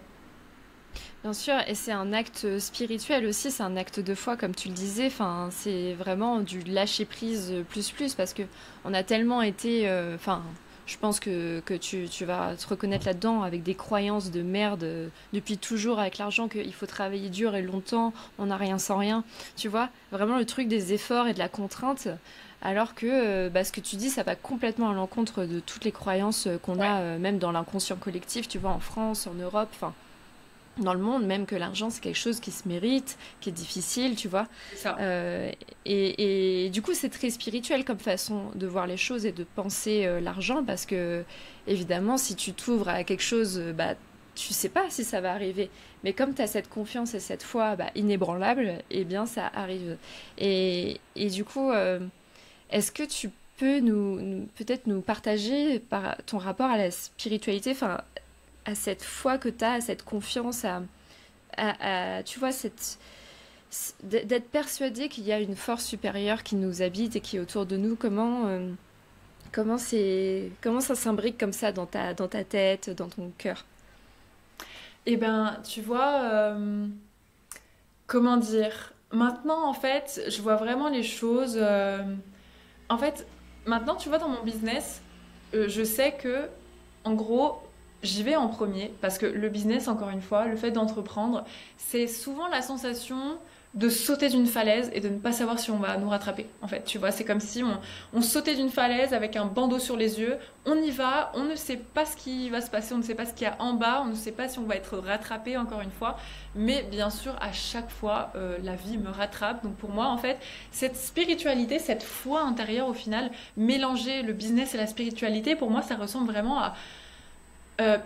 Bien sûr, et c'est un acte spirituel aussi, c'est un acte de foi, comme tu le disais. Enfin, c'est vraiment du lâcher prise plus plus, parce que on a tellement été. Enfin, je pense que tu vas te reconnaître là-dedans avec des croyances de merde depuis toujours avec l'argent qu'il faut travailler dur et longtemps, on n'a rien sans rien. Tu vois, vraiment le truc des efforts et de la contrainte. Alors que bah, ce que tu dis, ça va complètement à l'encontre de toutes les croyances qu'on Ouais, a, même dans l'inconscient collectif, tu vois, en France, en Europe. Enfin, dans le monde, même que l'argent, c'est quelque chose qui se mérite, qui est difficile, tu vois. c'est ça. Euh, et du coup, c'est très spirituel comme façon de voir les choses et de penser l'argent, parce que, évidemment, si tu t'ouvres à quelque chose, bah, tu sais pas si ça va arriver. Mais comme tu as cette confiance et cette foi bah, inébranlable, eh bien, ça arrive. Et du coup, est-ce que tu peux peut-être nous partager ton rapport à la spiritualité, enfin, à cette foi que tu as, à cette confiance, tu vois, d'être persuadé qu'il y a une force supérieure qui nous habite et qui est autour de nous. Comment ça s'imbrique comme ça dans ta tête, dans ton cœur? Eh ben, tu vois, comment dire? Maintenant, en fait, je vois vraiment les choses. En fait, maintenant, tu vois, dans mon business, je sais que, en gros, j'y vais en premier parce que le business, encore une fois, le fait d'entreprendre, c'est souvent la sensation de sauter d'une falaise et de ne pas savoir si on va nous rattraper. En fait, tu vois, c'est comme si on sautait d'une falaise avec un bandeau sur les yeux. On y va, on ne sait pas ce qui va se passer, on ne sait pas ce qu'il y a en bas, on ne sait pas si on va être rattrapé encore une fois. Mais bien sûr, à chaque fois, la vie me rattrape. Donc pour moi, en fait, cette spiritualité, cette foi intérieure, au final, mélanger le business et la spiritualité, pour moi, ça ressemble vraiment à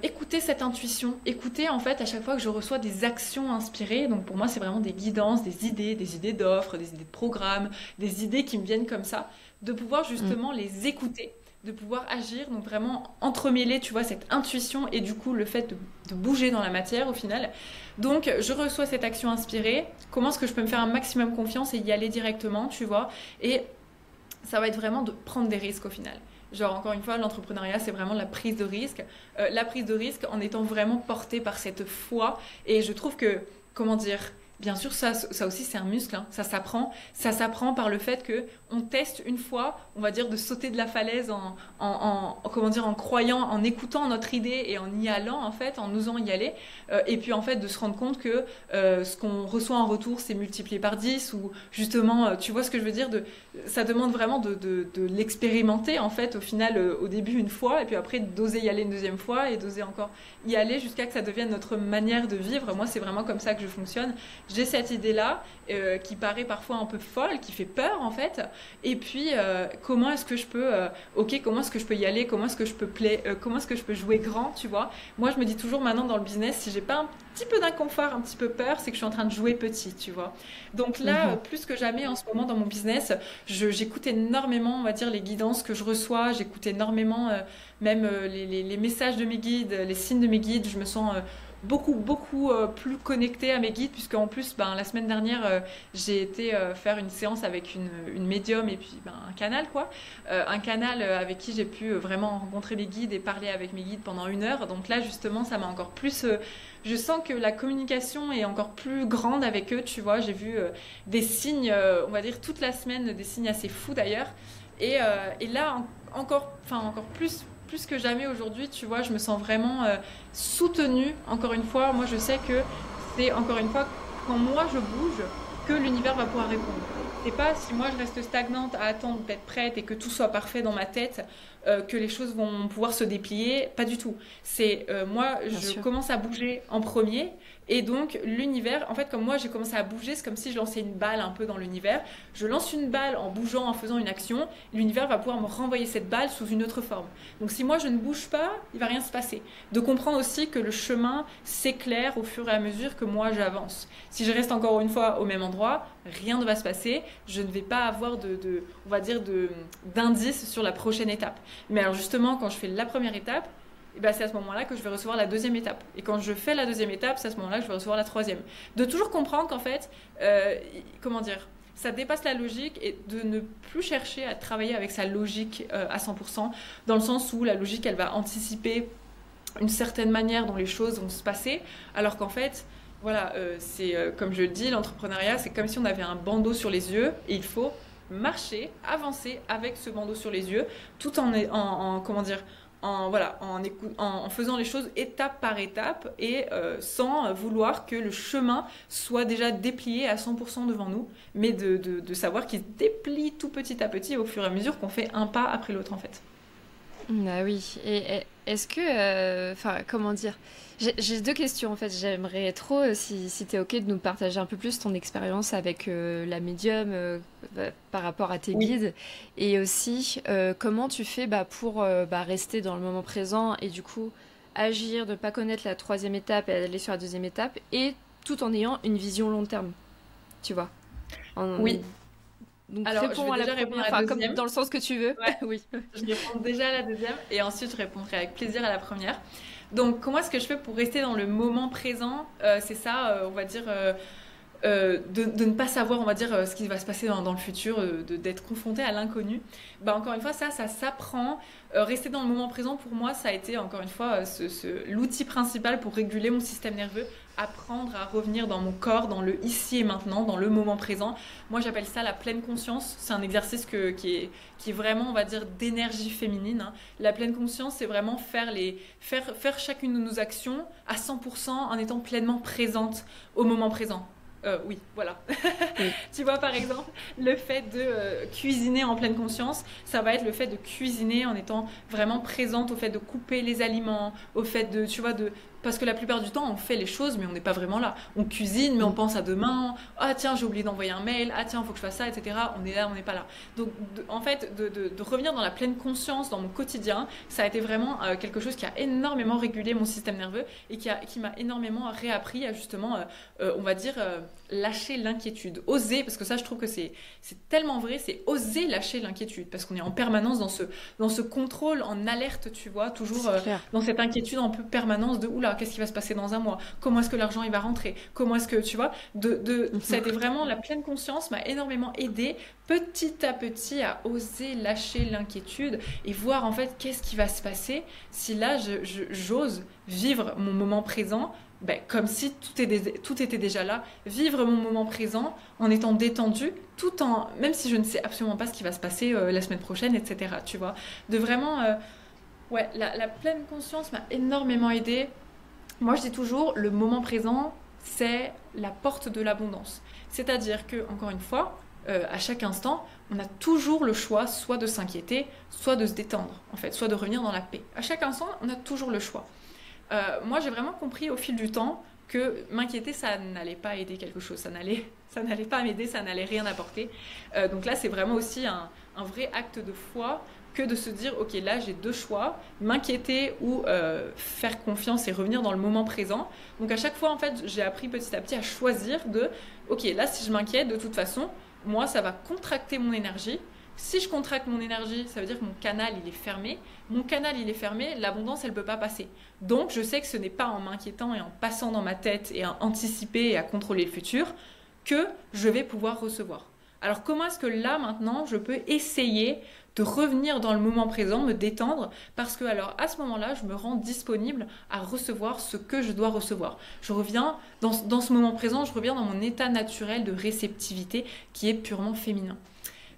écouter cette intuition, écouter en fait à chaque fois que je reçois des actions inspirées. Donc pour moi, c'est vraiment des guidances, des idées d'offres, des idées de programmes, des idées qui me viennent comme ça, de pouvoir Mm. justement les écouter, de pouvoir agir, donc vraiment entremêler, tu vois, cette intuition et du coup le fait de bouger dans la matière au final. Donc je reçois cette action inspirée, comment est-ce que je peux me faire un maximum confiance et y aller directement, tu vois, et ça va être vraiment de prendre des risques au final. Genre, encore une fois, l'entrepreneuriat, c'est vraiment la prise de risque. La prise de risque en étant vraiment portée par cette foi. Et je trouve que, comment dire, bien sûr, ça aussi, c'est un muscle, hein, ça s'apprend. Ça s'apprend par le fait que on teste une fois, on va dire, de sauter de la falaise comment dire, en croyant, en écoutant notre idée et en y allant, en fait, en osant y aller. Et puis, en fait, de se rendre compte que ce qu'on reçoit en retour, c'est multiplié par 10 ou justement, tu vois ce que je veux dire, ça demande vraiment de l'expérimenter en fait au final au début une fois et puis après d'oser y aller une deuxième fois et d'oser encore y aller jusqu'à que ça devienne notre manière de vivre. Moi c'est vraiment comme ça que je fonctionne. J'ai cette idée là qui paraît parfois un peu folle, qui fait peur en fait. Et puis comment est-ce que je peux ok comment est-ce que je peux y aller, comment est-ce que je peux comment est-ce que je peux jouer grand, tu vois. Moi je me dis toujours maintenant dans le business, si j'ai pas un petit peu d'inconfort, un petit peu peur, c'est que je suis en train de jouer petit, tu vois. Donc là, Mhm. plus que jamais en ce moment dans mon business, j'écoute énormément, on va dire, les guidances que je reçois. J'écoute énormément même les messages de mes guides, les signes de mes guides. Je me sens beaucoup plus connectée à mes guides, puisque en plus, ben, la semaine dernière, j'ai été faire une séance avec une médium et puis ben, un canal, quoi. Un canal avec qui j'ai pu vraiment rencontrer mes guides et parler avec mes guides pendant 1 heure. Donc là, justement, ça m'a encore plus... je sens que la communication est encore plus grande avec eux, tu vois. J'ai vu des signes, on va dire toute la semaine, des signes assez fous d'ailleurs. Et là, encore plus que jamais aujourd'hui, tu vois, je me sens vraiment soutenue. Encore une fois, moi je sais que c'est encore une fois quand moi je bouge que l'univers va pouvoir répondre. C'est pas si moi je reste stagnante à attendre d'être prête et que tout soit parfait dans ma tête que les choses vont pouvoir se déplier. Pas du tout. C'est moi Bien je sûr. commence à bouger en premier et donc l'univers, en fait comme moi j'ai commencé à bouger, c'est comme si je lançais une balle un peu dans l'univers. Je lance une balle en bougeant, en faisant une action, l'univers va pouvoir me renvoyer cette balle sous une autre forme. Donc si moi je ne bouge pas, il va rien se passer. De comprendre aussi que le chemin s'éclaire au fur et à mesure que moi j'avance. Si je reste encore une fois au même endroit, rien ne va se passer. Je ne vais pas avoir on va dire d'indices sur la prochaine étape. Mais alors justement, quand je fais la première étape, eh ben c'est à ce moment-là que je vais recevoir la deuxième étape. Et quand je fais la deuxième étape, c'est à ce moment-là que je vais recevoir la troisième. De toujours comprendre qu'en fait, comment dire, ça dépasse la logique et de ne plus chercher à travailler avec sa logique à 100%, dans le sens où la logique, elle va anticiper une certaine manière dont les choses vont se passer, alors qu'en fait, voilà, c'est comme je le dis, l'entrepreneuriat, c'est comme si on avait un bandeau sur les yeux et il faut marcher, avancer avec ce bandeau sur les yeux, tout comment dire, en faisant les choses étape par étape et sans vouloir que le chemin soit déjà déplié à 100% devant nous, mais de savoir qu'il se déplie tout petit à petit au fur et à mesure qu'on fait un pas après l'autre en fait. Ah oui, et est-ce que, enfin, comment dire, j'ai deux questions en fait. J'aimerais trop, si t'es ok, de nous partager un peu plus ton expérience avec la médium par rapport à tes Oui. guides, et aussi comment tu fais pour rester dans le moment présent et du coup agir, de pas connaître la troisième étape et aller sur la deuxième étape, et tout en ayant une vision long terme, tu vois. En- Oui. Donc Alors, je réponds vais à la déjà répondre première, à la enfin comme deuxième. dans le sens que tu veux. Ouais. Oui. Je réponds déjà à la deuxième et ensuite je répondrai avec plaisir à la première. Donc, comment est-ce que je fais pour rester dans le moment présent? C'est ça, on va dire, de ne pas savoir, on va dire, ce qui va se passer dans le futur, d'être confronté à l'inconnu. Bah, encore une fois, ça s'apprend. Rester dans le moment présent, pour moi, ça a été, encore une fois, l'outil principal pour réguler mon système nerveux. Apprendre à revenir dans mon corps, dans le ici et maintenant, dans le moment présent. Moi, j'appelle ça la pleine conscience. C'est un exercice qui est vraiment, on va dire, d'énergie féminine, hein. La pleine conscience, c'est vraiment faire chacune de nos actions à 100% en étant pleinement présente au moment présent. Oui, voilà. Oui. Tu vois, par exemple, le fait de cuisiner en pleine conscience, ça va être le fait de cuisiner en étant vraiment présente au fait de couper les aliments, au fait de, tu vois, parce que la plupart du temps, on fait les choses, mais on n'est pas vraiment là. On cuisine, mais on Mm. pense à demain. Ah tiens, j'ai oublié d'envoyer un mail. Ah tiens, il faut que je fasse ça, etc. On est là, on n'est pas là. Donc, en fait, de revenir dans la pleine conscience dans mon quotidien, ça a été vraiment quelque chose qui a énormément régulé mon système nerveux et qui m'a énormément réappris à justement, on va dire, lâcher l'inquiétude. Oser, parce que ça, je trouve que c'est tellement vrai, c'est oser lâcher l'inquiétude, parce qu'on est en permanence dans ce contrôle, en alerte, tu vois, toujours C'est clair. dans cette inquiétude en peu permanence de oula, qu'est-ce qui va se passer dans un mois? Comment est-ce que l'argent il va rentrer? Comment est-ce que, tu vois, ça a été vraiment la pleine conscience m'a énormément aidé petit à petit à oser lâcher l'inquiétude et voir en fait qu'est-ce qui va se passer si là j'ose vivre mon moment présent, ben, comme si tout était déjà là, vivre mon moment présent en étant détendu, même si je ne sais absolument pas ce qui va se passer la semaine prochaine, etc. Tu vois, de vraiment, ouais, la pleine conscience m'a énormément aidé. Moi, je dis toujours, le moment présent, c'est la porte de l'abondance. C'est-à-dire que, encore une fois, à chaque instant, on a toujours le choix, soit de s'inquiéter, soit de se détendre, en fait, soit de revenir dans la paix. À chaque instant, on a toujours le choix. Moi, j'ai vraiment compris au fil du temps que m'inquiéter, ça n'allait pas aider quelque chose, ça n'allait pas m'aider, ça n'allait rien apporter. Donc là, c'est vraiment aussi un vrai acte de foi que de se dire, ok, là, j'ai deux choix, m'inquiéter ou faire confiance et revenir dans le moment présent. Donc à chaque fois, en fait, j'ai appris petit à petit à choisir ok, là, si je m'inquiète, de toute façon, moi, ça va contracter mon énergie. Si je contracte mon énergie, ça veut dire que mon canal, il est fermé. Mon canal, il est fermé, l'abondance, elle ne peut pas passer. Donc, je sais que ce n'est pas en m'inquiétant et en passant dans ma tête et à anticiper et à contrôler le futur que je vais pouvoir recevoir. Alors, comment est-ce que là, maintenant, je peux essayer de revenir dans le moment présent, me détendre, parce que alors à ce moment-là, je me rends disponible à recevoir ce que je dois recevoir. Je reviens dans ce moment présent, je reviens dans mon état naturel de réceptivité qui est purement féminin.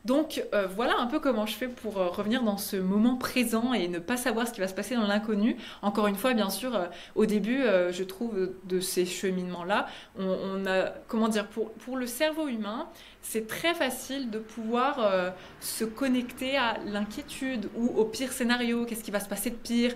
Donc voilà un peu comment je fais pour revenir dans ce moment présent et ne pas savoir ce qui va se passer dans l'inconnu. Encore une fois, bien sûr, au début, je trouve de ces cheminements-là, on a, comment dire, pour le cerveau humain, c'est très facile de pouvoir se connecter à l'inquiétude ou au pire scénario, qu'est-ce qui va se passer de pire.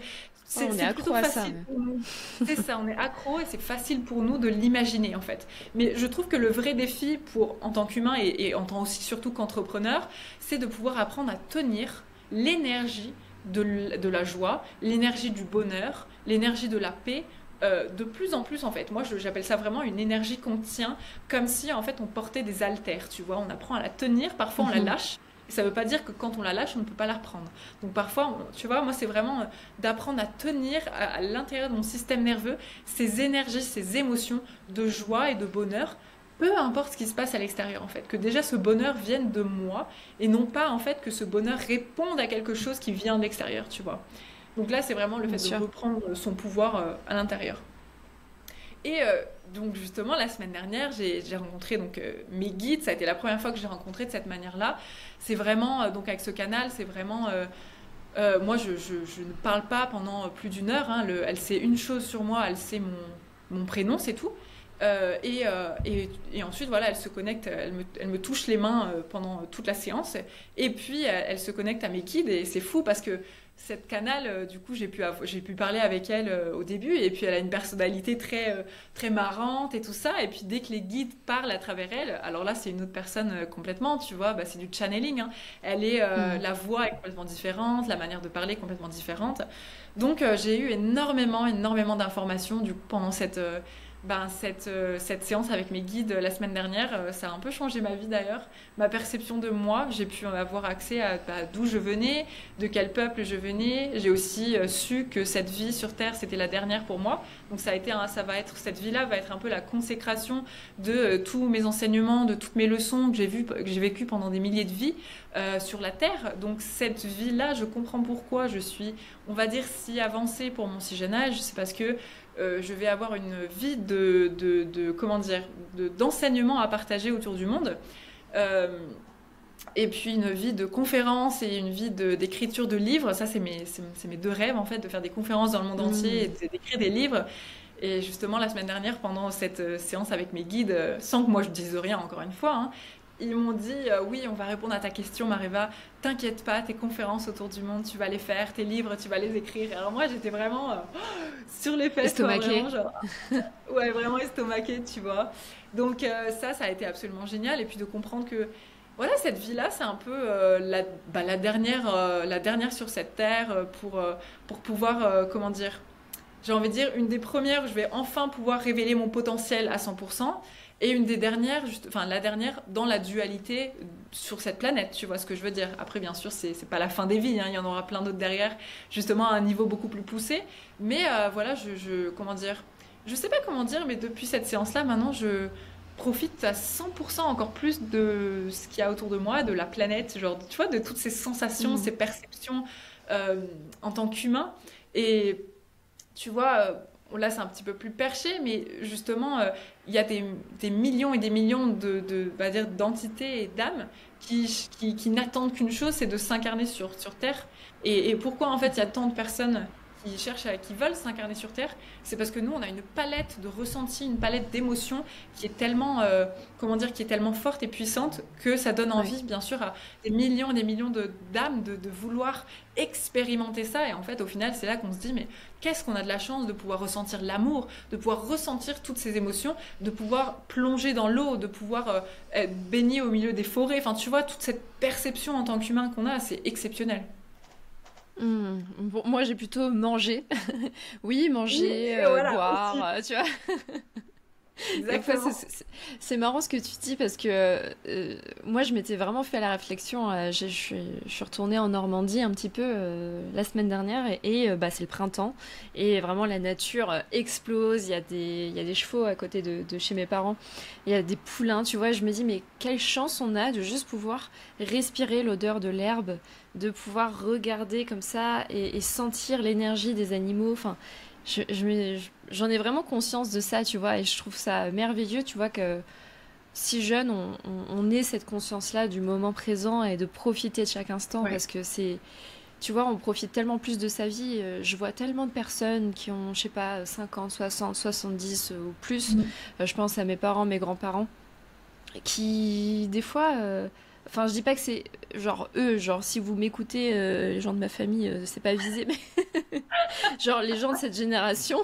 Oh, on est C'est accro plutôt à ça. facile pour nous. C'est ça, on est accro et c'est facile pour nous de l'imaginer en fait. Mais je trouve que le vrai défi en tant qu'humain et en tant aussi surtout qu'entrepreneur, c'est de pouvoir apprendre à tenir l'énergie de la joie, l'énergie du bonheur, l'énergie de la paix. De plus en plus en fait, moi j'appelle ça vraiment une énergie qu'on tient comme si en fait on portait des haltères, tu vois, on apprend à la tenir, parfois on la Mhm. lâche. Et ça ne veut pas dire que quand on la lâche, on ne peut pas la reprendre. Donc parfois, tu vois, moi c'est vraiment d'apprendre à tenir l'intérieur de mon système nerveux ces énergies, ces émotions de joie et de bonheur peu importe ce qui se passe à l'extérieur en fait, que déjà ce bonheur vienne de moi et non pas en fait que ce bonheur réponde à quelque chose qui vient de l'extérieur, tu vois. Donc là, c'est vraiment le bien fait de sûr. reprendre son pouvoir à l'intérieur. Et donc justement, la semaine dernière, j'ai rencontré donc mes guides. Ça a été la première fois que j'ai rencontré de cette manière-là. C'est vraiment donc avec ce canal, c'est vraiment moi, je ne parle pas pendant plus d'une heure. Hein. Elle sait une chose sur moi, elle sait mon prénom, c'est tout. Et ensuite, voilà, elle se connecte, elle me touche les mains pendant toute la séance. Et puis, elle se connecte à mes guides. Et c'est fou parce que cette canal, du coup, j'ai pu parler avec elle au début. Et puis, elle a une personnalité très marrante et tout ça. Et puis, dès que les guides parlent à travers elle, alors là, c'est une autre personne complètement, tu vois, bah, c'est du channeling. Hein. Mm. La voix est complètement différente, la manière de parler est complètement différente. Donc, j'ai eu énormément d'informations du coup, pendant cette séance avec mes guides la semaine dernière. Ça a un peu changé ma vie d'ailleurs, ma perception de moi. J'ai pu avoir accès à d'où je venais, de quel peuple je venais. J'ai aussi su que cette vie sur Terre, c'était la dernière pour moi. Donc cette vie-là va être un peu la consécration de tous mes enseignements, de toutes mes leçons que j'ai vécues pendant des milliers de vies sur la Terre. Donc cette vie-là, je comprends pourquoi je suis, on va dire, si avancée pour mon si jeune âge. C'est parce que je vais avoir une vie comment dire, d'enseignement à partager autour du monde. Euh, et puis une vie de conférences et une vie d'écriture de livres. Ça, c'est mes deux rêves, en fait, de faire des conférences dans le monde entier et Mm. d'écrire des livres. Et justement, la semaine dernière, pendant cette séance avec mes guides, sans que moi je dise rien, encore une fois, hein, ils m'ont dit oui, on va répondre à ta question, Mareva. T'inquiète pas, tes conférences autour du monde, tu vas les faire, tes livres, tu vas les écrire. Et alors moi, j'étais vraiment sur les fesses, quoi, Estomaqué. vraiment, genre, ouais, vraiment estomaquée, tu vois. Donc ça a été absolument génial. Et puis de comprendre que voilà, cette vie-là, c'est un peu la dernière sur cette terre pour pouvoir, comment dire, j'ai envie de dire, une des premières où je vais enfin pouvoir révéler mon potentiel à 100%, et une des dernières, enfin la dernière dans la dualité sur cette planète, tu vois ce que je veux dire. Après, bien sûr, c'est pas la fin des vies, hein, il y en aura plein d'autres derrière, justement à un niveau beaucoup plus poussé. Mais voilà, comment dire, je sais pas comment dire, mais depuis cette séance-là, maintenant, je profite à 100% encore plus de ce qu'il y a autour de moi, de la planète, genre, tu vois, de toutes ces sensations, ces Mm. perceptions euh, en tant qu'humain. Et tu vois, là c'est un petit peu plus perché, mais justement, il y a des millions et des millions on va dire, d'entités et d'âmes qui n'attendent qu'une chose, c'est de s'incarner sur Terre. Et pourquoi en fait il y a tant de personnes qui veulent s'incarner sur Terre, c'est parce que nous on a une palette de ressentis, une palette d'émotions qui est tellement, comment dire, qui est tellement forte et puissante que ça donne Ouais. envie, bien sûr, à des millions d'âmes de vouloir expérimenter ça. Et en fait, au final, c'est là qu'on se dit, mais qu'est-ce qu'on a de la chance de pouvoir ressentir l'amour, de pouvoir ressentir toutes ces émotions, de pouvoir plonger dans l'eau, de pouvoir être baigné au milieu des forêts. Enfin, tu vois, toute cette perception en tant qu'humain qu'on a, c'est exceptionnel. Mm. Bon, moi, j'ai plutôt mangé. Oui, Oui, manger, et voilà, boire, aussi, tu vois. Des fois, exactement. c'est marrant ce que tu dis parce que moi, je m'étais vraiment fait la réflexion. Je suis retournée en Normandie un petit peu la semaine dernière bah, c'est le printemps et vraiment la nature explose. Il y a des chevaux à côté de chez mes parents. Il y a des poulains, tu vois. Je me dis, mais quelle chance on a de juste pouvoir respirer l'odeur de l'herbe, de pouvoir regarder comme ça et sentir l'énergie des animaux. Enfin, j'en ai vraiment conscience de ça, tu vois, et je trouve ça merveilleux, tu vois, que si jeune, on ait cette conscience-là du moment présent et de profiter de chaque instant, Ouais. parce que tu vois, on profite tellement plus de sa vie. Je vois tellement de personnes qui ont, je sais pas, 50, 60, 70 ou plus. Mm. Je pense à mes parents, mes grands-parents, qui, des fois, enfin, je dis pas que c'est genre eux, genre si vous m'écoutez, les gens de ma famille, c'est pas visé, mais genre les gens de cette génération,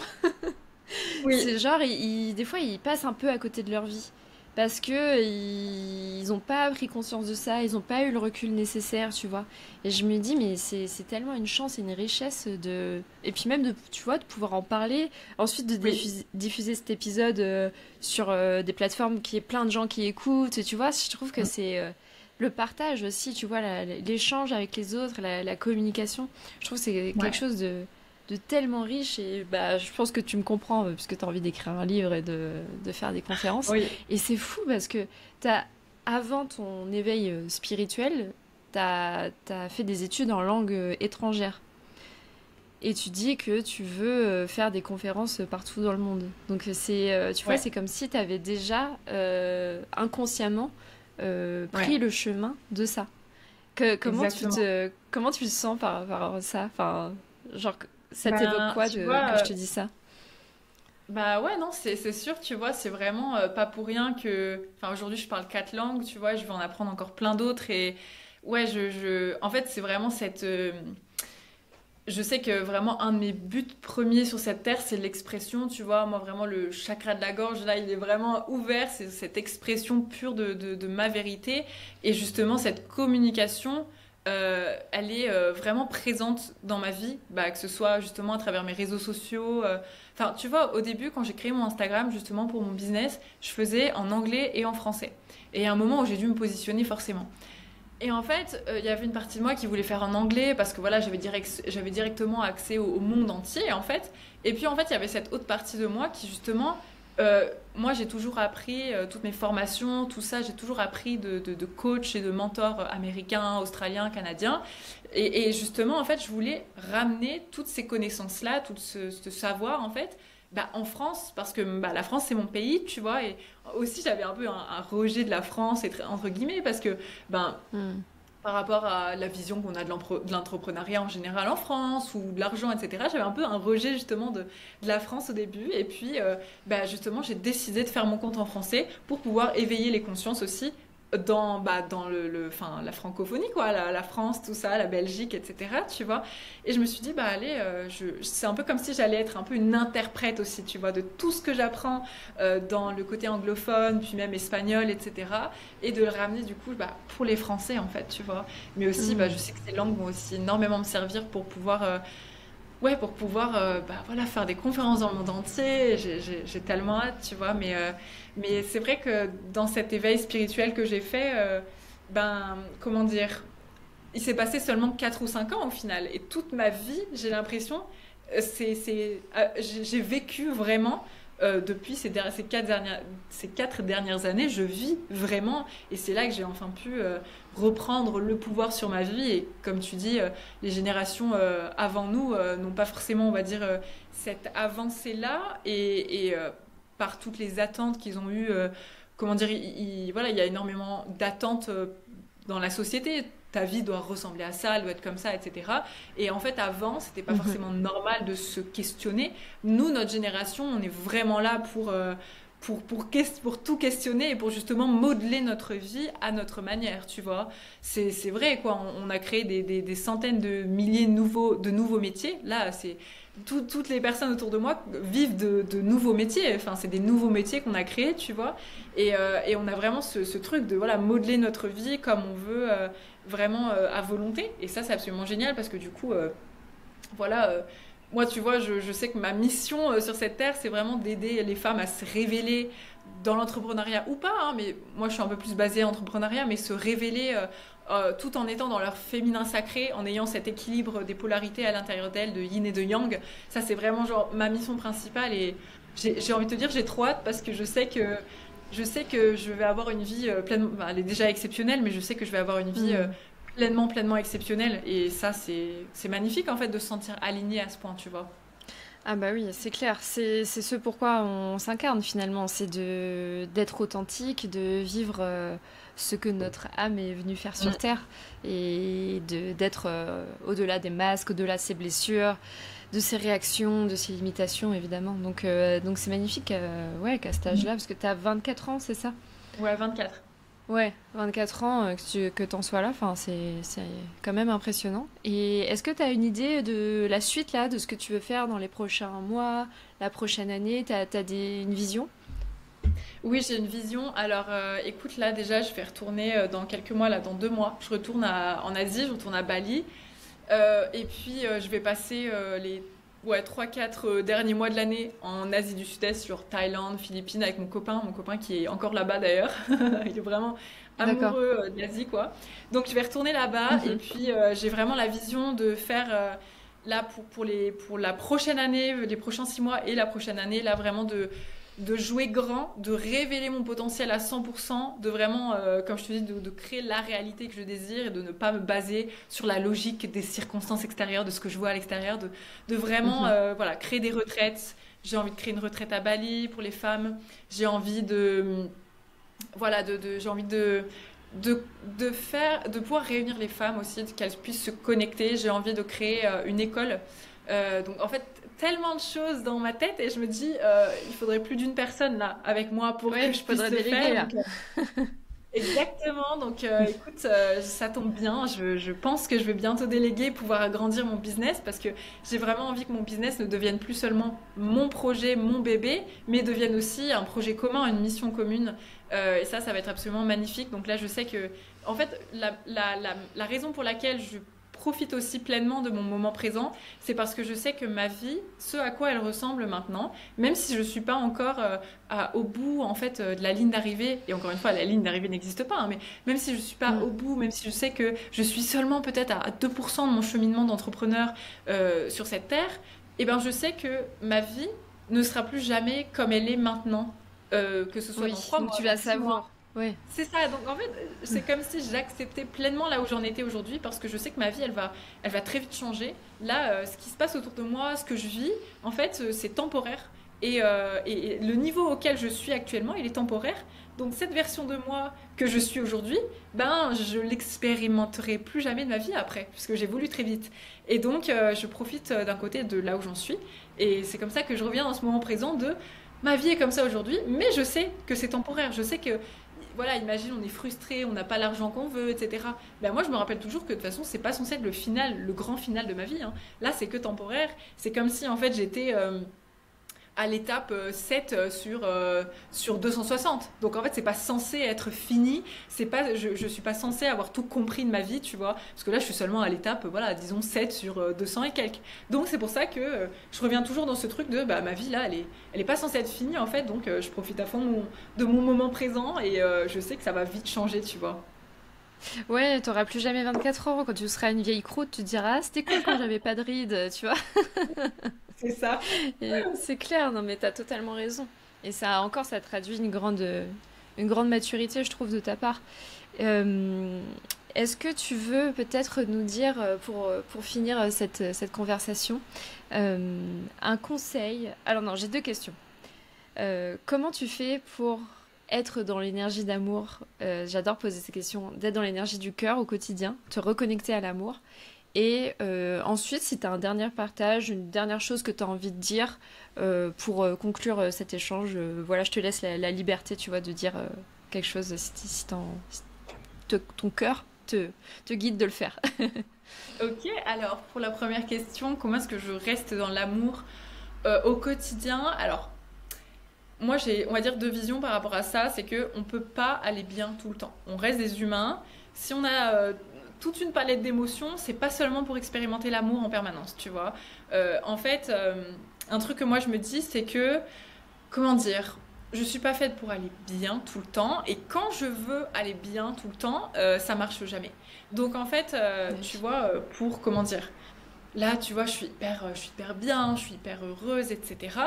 Oui, c'est genre, des fois, ils passent un peu à côté de leur vie. Parce que ils ont pas pris conscience de ça, ils ont pas eu le recul nécessaire, tu vois. Et je me dis, mais c'est tellement une chance et une richesse de. Et puis même, tu vois, de pouvoir en parler. Ensuite, de oui, diffuser cet épisode sur des plateformes qui est plein de gens qui écoutent. Et tu vois, je trouve que mm, c'est le partage aussi, tu vois, l'échange avec les autres, la communication. Je trouve que c'est quelque ouais. chose de tellement riche. Et bah, je pense que tu me comprends, puisque tu as envie d'écrire un livre et de faire des conférences. Oui, Et c'est fou parce que t'as, avant ton éveil spirituel, tu as fait des études en langue étrangère. Et tu dis que tu veux faire des conférences partout dans le monde. Donc tu vois, ouais, c'est comme si tu avais déjà inconsciemment pris ouais, le chemin de ça. exactement. Comment tu te sens par rapport à ça? Enfin, genre, ça t'évoque Ben, quoi tu que je vois, te dis ça? bah ouais, non, c'est sûr, tu vois, c'est vraiment pas pour rien que. Enfin, aujourd'hui, je parle 4 langues, tu vois, je vais en apprendre encore plein d'autres. Et ouais, en fait, c'est vraiment cette. Je sais que vraiment un de mes buts premiers sur cette terre, c'est l'expression, tu vois. Moi, vraiment, le chakra de la gorge, là, il est vraiment ouvert. C'est cette expression pure de ma vérité. Et justement, cette communication, elle est vraiment présente dans ma vie, bah, que ce soit justement à travers mes réseaux sociaux. Enfin, tu vois, au début, quand j'ai créé mon Instagram, justement pour mon business, je faisais en anglais et en français. Et il y a un moment où j'ai dû me positionner forcément. Et en fait, il y avait une partie de moi qui voulait faire en anglais parce que voilà, j'avais directement accès au monde entier en fait. Et puis en fait, il y avait cette autre partie de moi qui justement, moi j'ai toujours appris toutes mes formations, tout ça, j'ai toujours appris de coachs et de mentors américains, australiens, canadiens. Et justement, en fait, je voulais ramener toutes ces connaissances-là, tout ce savoir en fait. Bah, en France, parce que bah, la France c'est mon pays, tu vois, et aussi j'avais un peu un rejet de la France, entre guillemets, parce que ben, Hmm. par rapport à la vision qu'on a de l'entrepreneuriat en général en France ou de l'argent, etc. J'avais un peu un rejet justement de la France au début. Et puis, bah, justement, j'ai décidé de faire mon compte en français pour pouvoir éveiller les consciences aussi dans enfin, la francophonie, quoi, la France, tout ça, la Belgique, etc. Tu vois. Et je me suis dit, bah allez, c'est un peu comme si j'allais être un peu une interprète aussi, tu vois, de tout ce que j'apprends dans le côté anglophone, puis même espagnol, etc. Et de le ramener du coup bah, pour les Français en fait, tu vois. Mais aussi, bah, je Hmm. sais que ces langues vont aussi énormément me servir pour pouvoir, ouais, pour pouvoir bah, voilà, faire des conférences dans le monde entier. J'ai tellement hâte, tu vois. Mais c'est vrai que dans cet éveil spirituel que j'ai fait, ben, comment dire, il s'est passé seulement 4 ou 5 ans au final. Et toute ma vie, j'ai l'impression, j'ai vécu vraiment depuis ces 4 dernières années, je vis vraiment. Et c'est là que j'ai enfin pu reprendre le pouvoir sur ma vie. Et comme tu dis, les générations avant nous n'ont pas forcément, on va dire, cette avancée-là. Et par toutes les attentes qu'ils ont eues, comment dire, voilà, il y a énormément d'attentes dans la société. Ta vie doit ressembler à ça, elle doit être comme ça, etc. Et en fait, avant, c'était pas Mhm. forcément normal de se questionner. Nous, notre génération, on est vraiment là pour tout questionner et pour justement modeler notre vie à notre manière, tu vois. C'est vrai, quoi. On a créé des centaines de milliers de nouveaux métiers. Là, toutes les personnes autour de moi vivent de nouveaux métiers. Enfin, c'est des nouveaux métiers qu'on a créés, tu vois. Et on a vraiment ce truc de voilà, modeler notre vie comme on veut, vraiment à volonté. Et ça, c'est absolument génial parce que du coup, voilà, moi, tu vois, je sais que ma mission sur cette terre, c'est vraiment d'aider les femmes à se révéler dans l'entrepreneuriat ou pas, hein, mais moi, je suis un peu plus basée en entrepreneuriat, mais se révéler tout en étant dans leur féminin sacré, en ayant cet équilibre des polarités à l'intérieur d'elles, de yin et de yang. Ça, c'est vraiment genre ma mission principale et j'ai envie de te dire, j'ai trop hâte parce que je sais que je vais avoir une vie pleinement, bah, elle est déjà exceptionnelle, mais je sais que je vais avoir une vie Hmm. pleinement exceptionnelle. Et ça, c'est magnifique en fait de se sentir aligné à ce point, tu vois. Ah bah oui, c'est clair. C'est ce pourquoi on s'incarne finalement. C'est d'être authentique, de vivre ce que notre âme est venue faire sur Mm. Terre et d'être au-delà des masques, au-delà de ses blessures, de ses réactions, de ses limitations évidemment. Donc c'est magnifique ouais, qu'à cet âge-là, parce que tu as 24 ans, c'est ça? Ouais, 24. Ouais, 24 ans, que t'en sois là, enfin, c'est quand même impressionnant. Et est-ce que tu as une idée de la suite, là, de ce que tu veux faire dans les prochains mois, la prochaine année? T'as une vision? Oui, j'ai une vision. Alors, écoute, là déjà, je vais retourner dans quelques mois, là, dans 2 mois. Je retourne en Asie, je retourne à Bali. Et puis, je vais passer les ouais, 3-4 derniers mois de l'année en Asie du Sud-Est, sur Thaïlande, Philippines, avec mon copain qui est encore là-bas d'ailleurs. Il est vraiment D'accord. amoureux de l'Asie, quoi. Donc, je vais retourner là-bas. Et Mhm. puis, j'ai vraiment la vision de faire là, pour la prochaine année, les prochains 6 mois et la prochaine année, là, vraiment de jouer grand, de révéler mon potentiel à 100%, de vraiment, comme je te dis, de créer la réalité que je désire et de ne pas me baser sur la logique des circonstances extérieures, de ce que je vois à l'extérieur, de vraiment voilà, créer des retraites. J'ai envie de créer une retraite à Bali pour les femmes. J'ai envie voilà, j'ai envie de pouvoir réunir les femmes aussi, qu'elles puissent se connecter. J'ai envie de créer une école. Donc en fait, tellement de choses dans ma tête et je me dis, il faudrait plus d'une personne là avec moi pour que je puisse le faire. Donc, exactement. Donc écoute, ça tombe bien. Je pense que je vais bientôt déléguer, pouvoir agrandir mon business parce que j'ai vraiment envie que mon business ne devienne plus seulement mon projet, mon bébé, mais devienne aussi un projet commun, une mission commune. Et ça va être absolument magnifique. Donc là, je sais que, en fait, la raison pour laquelle je profite aussi pleinement de mon moment présent, c'est parce que je sais que ma vie, ce à quoi elle ressemble maintenant, même si je suis pas encore au bout en fait de la ligne d'arrivée, et encore une fois la ligne d'arrivée n'existe pas, hein, mais même si je suis pas au bout, même si je sais que je suis seulement peut-être à 2% de mon cheminement d'entrepreneur sur cette terre, et ben je sais que ma vie ne sera plus jamais comme elle est maintenant, que ce soit dans 3 donc mois, tu vas dans 6 mois. savoir. Ouais. C'est ça, donc en fait, c'est comme si j'acceptais pleinement là où j'en étais aujourd'hui parce que je sais que ma vie, elle va très vite changer. Là, ce qui se passe autour de moi, ce que je vis, en fait, c'est temporaire. Et le niveau auquel je suis actuellement, il est temporaire. Donc cette version de moi que je suis aujourd'hui, ben, je l'expérimenterai plus jamais de ma vie après, puisque j'évolue très vite. Et donc, je profite d'un côté de là où j'en suis. Et c'est comme ça que je reviens dans ce moment présent de ma vie est comme ça aujourd'hui, mais je sais que c'est temporaire. Je sais que voilà, imagine, on est frustré, on n'a pas l'argent qu'on veut, etc. Ben moi, je me rappelle toujours que de toute façon, c'est pas censé être le final, le grand final de ma vie, hein. Là, c'est que temporaire. C'est comme si, en fait, j'étais à l'étape 7 sur 260. Donc en fait, c'est pas censé être fini. C'est pas, je suis pas censée avoir tout compris de ma vie, tu vois. Parce que là, je suis seulement à l'étape, voilà, disons 7 sur 200 et quelques. Donc c'est pour ça que je reviens toujours dans ce truc de bah, ma vie là, elle est pas censée être finie en fait. Donc je profite à fond de mon moment présent et je sais que ça va vite changer, tu vois. Ouais, t'auras plus jamais 24 ans. Quand tu seras une vieille croûte, tu te diras, ah, c'était cool quand j'avais pas de rides, tu vois. C'est ça. Et c'est clair, non mais t'as totalement raison. Et ça encore, ça traduit une grande maturité, je trouve, de ta part. Euh, Est-ce que tu veux peut-être nous dire, pour finir cette conversation, un conseil? Alors non, j'ai deux questions. Comment tu fais pour être dans l'énergie d'amour? J'adore poser ces questions, d'être dans l'énergie du cœur au quotidien, te reconnecter à l'amour. Et ensuite, si tu as un dernier partage, une dernière chose que tu as envie de dire pour conclure cet échange, voilà, je te laisse la liberté, tu vois, de dire quelque chose si ton cœur te guide de le faire. Ok, alors pour la première question, comment est-ce que je reste dans l'amour au quotidien? Alors, moi j'ai, on va dire, deux visions par rapport à ça. C'est que on peut pas aller bien tout le temps. On reste des humains. Si on a toute une palette d'émotions, c'est pas seulement pour expérimenter l'amour en permanence, tu vois. En fait, un truc que moi je me dis, c'est que, comment dire, je suis pas faite pour aller bien tout le temps, et quand je veux aller bien tout le temps, ça marche jamais. Donc en fait, tu Oui. vois, pour, comment dire, là, tu vois, je suis hyper bien, je suis hyper heureuse, etc.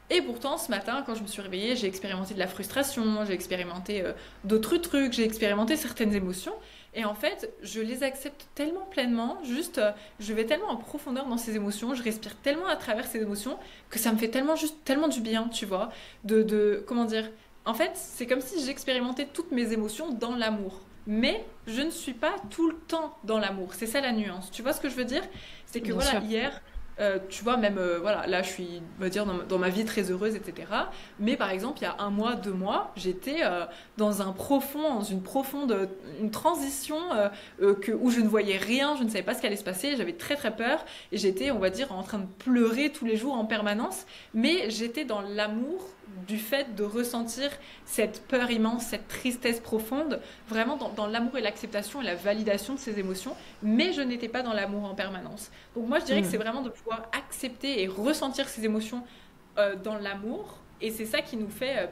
Et pourtant, ce matin, quand je me suis réveillée, j'ai expérimenté de la frustration, j'ai expérimenté d'autres trucs, j'ai expérimenté certaines émotions. Et en fait, je les accepte tellement pleinement, juste, je vais tellement en profondeur dans ces émotions, je respire tellement à travers ces émotions, que ça me fait tellement, juste, tellement du bien, tu vois, comment dire, en fait, c'est comme si j'expérimentais toutes mes émotions dans l'amour. Mais je ne suis pas tout le temps dans l'amour. C'est ça la nuance. Tu vois ce que je veux dire? C'est que Bien voilà, sûr. hier, tu vois, même voilà, là je suis, on va dire, dans ma vie très heureuse, etc. Mais par exemple, il y a 1 mois, 2 mois, j'étais dans une profonde, une transition où je ne voyais rien, je ne savais pas ce qui allait se passer, j'avais très très peur et j'étais, on va dire, en train de pleurer tous les jours en permanence. Mais j'étais dans l'amour du fait de ressentir cette peur immense, cette tristesse profonde, vraiment dans l'amour et l'acceptation et la validation de ces émotions, mais je n'étais pas dans l'amour en permanence. Donc moi je dirais que c'est Mm. vraiment de pouvoir accepter et ressentir ces émotions dans l'amour, et c'est ça qui nous fait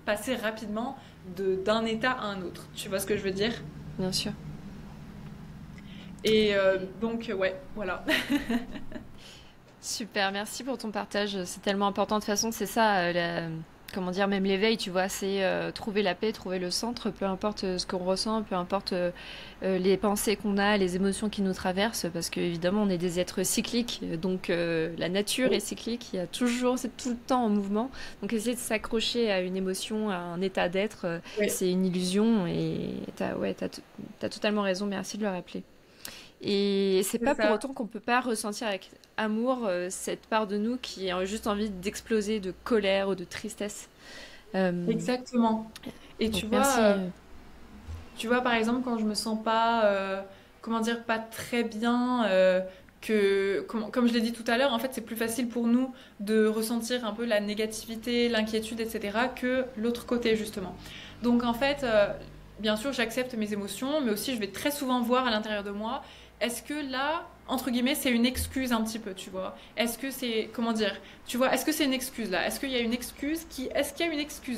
passer rapidement d'un état à un autre. Tu vois ce que je veux dire? Bien sûr. Et donc ouais, voilà. Super, merci pour ton partage. C'est tellement important. De toute façon, c'est ça, comment dire, même l'éveil, tu vois, c'est trouver la paix, trouver le centre, peu importe ce qu'on ressent, peu importe les pensées qu'on a, les émotions qui nous traversent, parce qu'évidemment, on est des êtres cycliques, donc la nature est cyclique, il y a toujours, c'est tout le temps en mouvement. Donc essayer de s'accrocher à une émotion, à un état d'être, Oui, c'est une illusion et t'as totalement raison, merci de le rappeler. Et c'est c'est pas pour ça. autant qu'on peut pas ressentir avec amour cette part de nous qui a juste envie d'exploser de colère ou de tristesse. Euh, Exactement. Et donc merci. tu vois, par exemple, quand je me sens pas, comment dire, pas très bien, comme je l'ai dit tout à l'heure, en fait, c'est plus facile pour nous de ressentir un peu la négativité, l'inquiétude, etc., que l'autre côté, justement. Donc, en fait, bien sûr, j'accepte mes émotions, mais aussi, je vais très souvent voir à l'intérieur de moi, est-ce que là, entre guillemets, c'est une excuse un petit peu, tu vois? Est-ce que c'est, comment dire, tu vois, est-ce que c'est une excuse là? Est-ce qu'il y a une excuse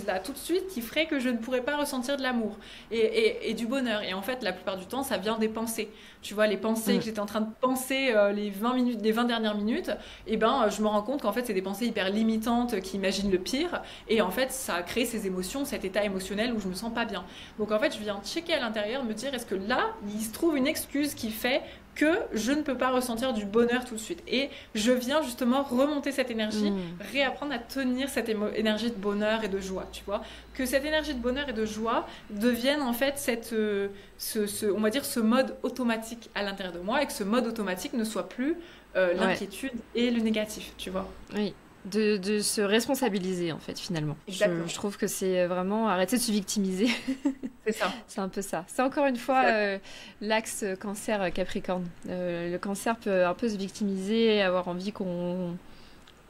là, tout de suite, qui ferait que je ne pourrais pas ressentir de l'amour? Et du bonheur. Et en fait, la plupart du temps, ça vient des pensées. Tu vois, les pensées Mm. que j'étais en train de penser les 20 minutes, les 20 dernières minutes, et ben, je me rends compte qu'en fait, c'est des pensées hyper limitantes qui imaginent le pire. Et en fait, ça a créé ces émotions, cet état émotionnel où je me sens pas bien. Donc en fait, je viens checker à l'intérieur, me dire est-ce que là, il se trouve une excuse qui fait que je ne peux pas ressentir du bonheur tout de suite. Et je viens justement remonter cette énergie, Mm. réapprendre à tenir cette énergie de bonheur et de joie, tu vois. Que cette énergie de bonheur et de joie devienne en fait on va dire ce mode automatique à l'intérieur de moi et que ce mode automatique ne soit plus Ouais, l'inquiétude et le négatif, tu vois. oui. De se responsabiliser en fait finalement. Je Exactement. trouve que c'est vraiment arrêter de se victimiser. C'est ça. C'est un peu ça. C'est encore une fois Exact. l'axe cancer-capricorne. Le cancer peut un peu se victimiser, avoir envie qu'on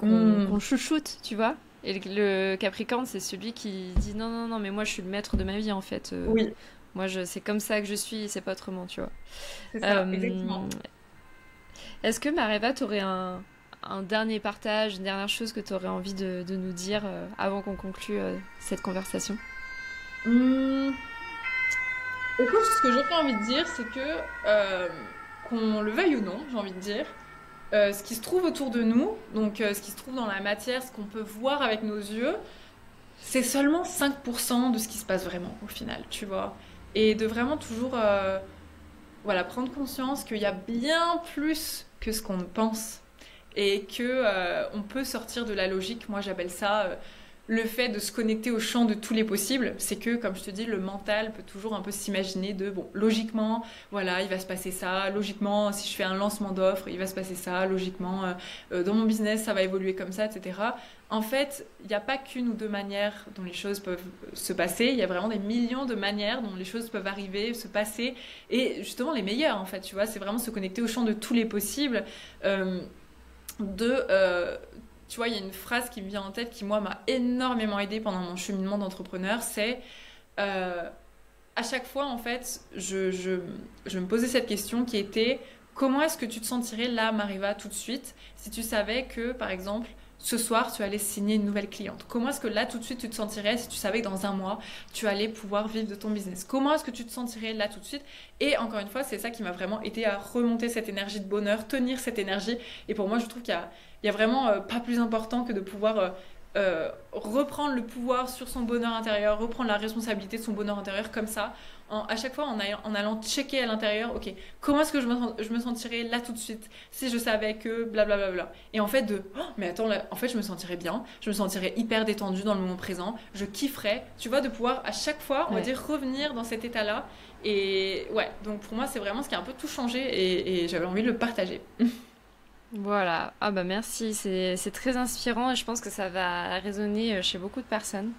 Hmm. chouchoute, tu vois. Et le Capricorne, c'est celui qui dit non, non, non, mais moi je suis le maître de ma vie en fait. Oui, C'est comme ça que je suis, c'est pas autrement, tu vois. c'est ça, Euh, exactement. Est-ce que Mareva, t'aurais un dernier partage, une dernière chose que tu aurais envie de nous dire avant qu'on conclue cette conversation? Hmm. Écoute, ce que j'aurais envie de dire, c'est que, qu'on le veuille ou non, j'ai envie de dire, ce qui se trouve autour de nous, donc ce qui se trouve dans la matière, ce qu'on peut voir avec nos yeux, c'est seulement 5% de ce qui se passe vraiment au final, tu vois. Et de vraiment toujours voilà, prendre conscience qu'il y a bien plus que ce qu'on pense et que on peut sortir de la logique. Moi, j'appelle ça le fait de se connecter au champ de tous les possibles. C'est que, comme je te dis, le mental peut toujours un peu s'imaginer de bon, logiquement, voilà, il va se passer ça. Logiquement, si je fais un lancement d'offres, il va se passer ça. Logiquement, dans mon business, ça va évoluer comme ça, etc. En fait, il n'y a pas qu'une ou deux manières dont les choses peuvent se passer. Il y a vraiment des millions de manières dont les choses peuvent arriver, se passer. Et justement, les meilleures, en fait, tu vois, c'est vraiment se connecter au champ de tous les possibles. Euh, de Tu vois, il y a une phrase qui me vient en tête qui moi m'a énormément aidée pendant mon cheminement d'entrepreneur, c'est euh, à chaque fois en fait je me posais cette question qui était comment est-ce que tu te sentirais là Mariva tout de suite si tu savais que par exemple ce soir tu allais signer une nouvelle cliente. Comment est-ce que là tout de suite tu te sentirais si tu savais que dans un mois tu allais pouvoir vivre de ton business? Comment est-ce que tu te sentirais là tout de suite? Et encore une fois c'est ça qui m'a vraiment aidé à remonter cette énergie de bonheur, tenir cette énergie. Et pour moi je trouve qu'il y a vraiment pas plus important que de pouvoir reprendre le pouvoir sur son bonheur intérieur, reprendre la responsabilité de son bonheur intérieur comme ça, à chaque fois en allant checker à l'intérieur, ok, comment est-ce que je me sentirais là tout de suite si je savais que blablabla. Bla bla bla. Et en fait oh, mais attends, là, en fait je me sentirais bien, je me sentirais hyper détendue dans le moment présent, je kifferais, tu vois, de pouvoir à chaque fois, on va Ouais. dire, revenir dans cet état-là. Et ouais, donc pour moi c'est vraiment ce qui a un peu tout changé et j'avais envie de le partager. Voilà. Ah bah merci, c'est très inspirant et je pense que ça va résonner chez beaucoup de personnes.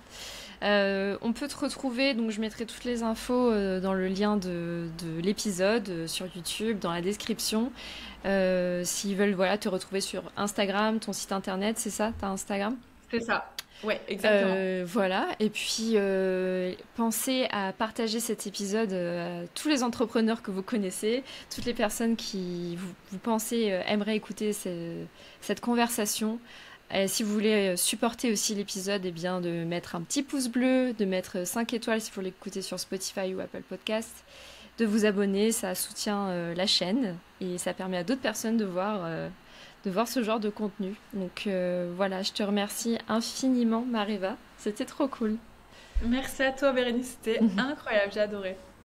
On peut te retrouver, donc je mettrai toutes les infos dans le lien de l'épisode sur YouTube, dans la description. S'ils veulent voilà, te retrouver sur Instagram, ton site internet, c'est ça? T'as Instagram? C'est ça. Ouais, exactement. Voilà, et puis pensez à partager cet épisode à tous les entrepreneurs que vous connaissez, toutes les personnes qui vous pensez aimeraient écouter cette conversation. Si vous voulez supporter aussi l'épisode, eh bien de mettre un petit pouce bleu, de mettre 5 étoiles si vous l'écoutez sur Spotify ou Apple Podcast, de vous abonner, ça soutient la chaîne et ça permet à d'autres personnes de voir ce genre de contenu. Donc voilà, je te remercie infiniment, Mariva. C'était trop cool. Merci à toi, Bérénice, c'était incroyable, j'ai adoré.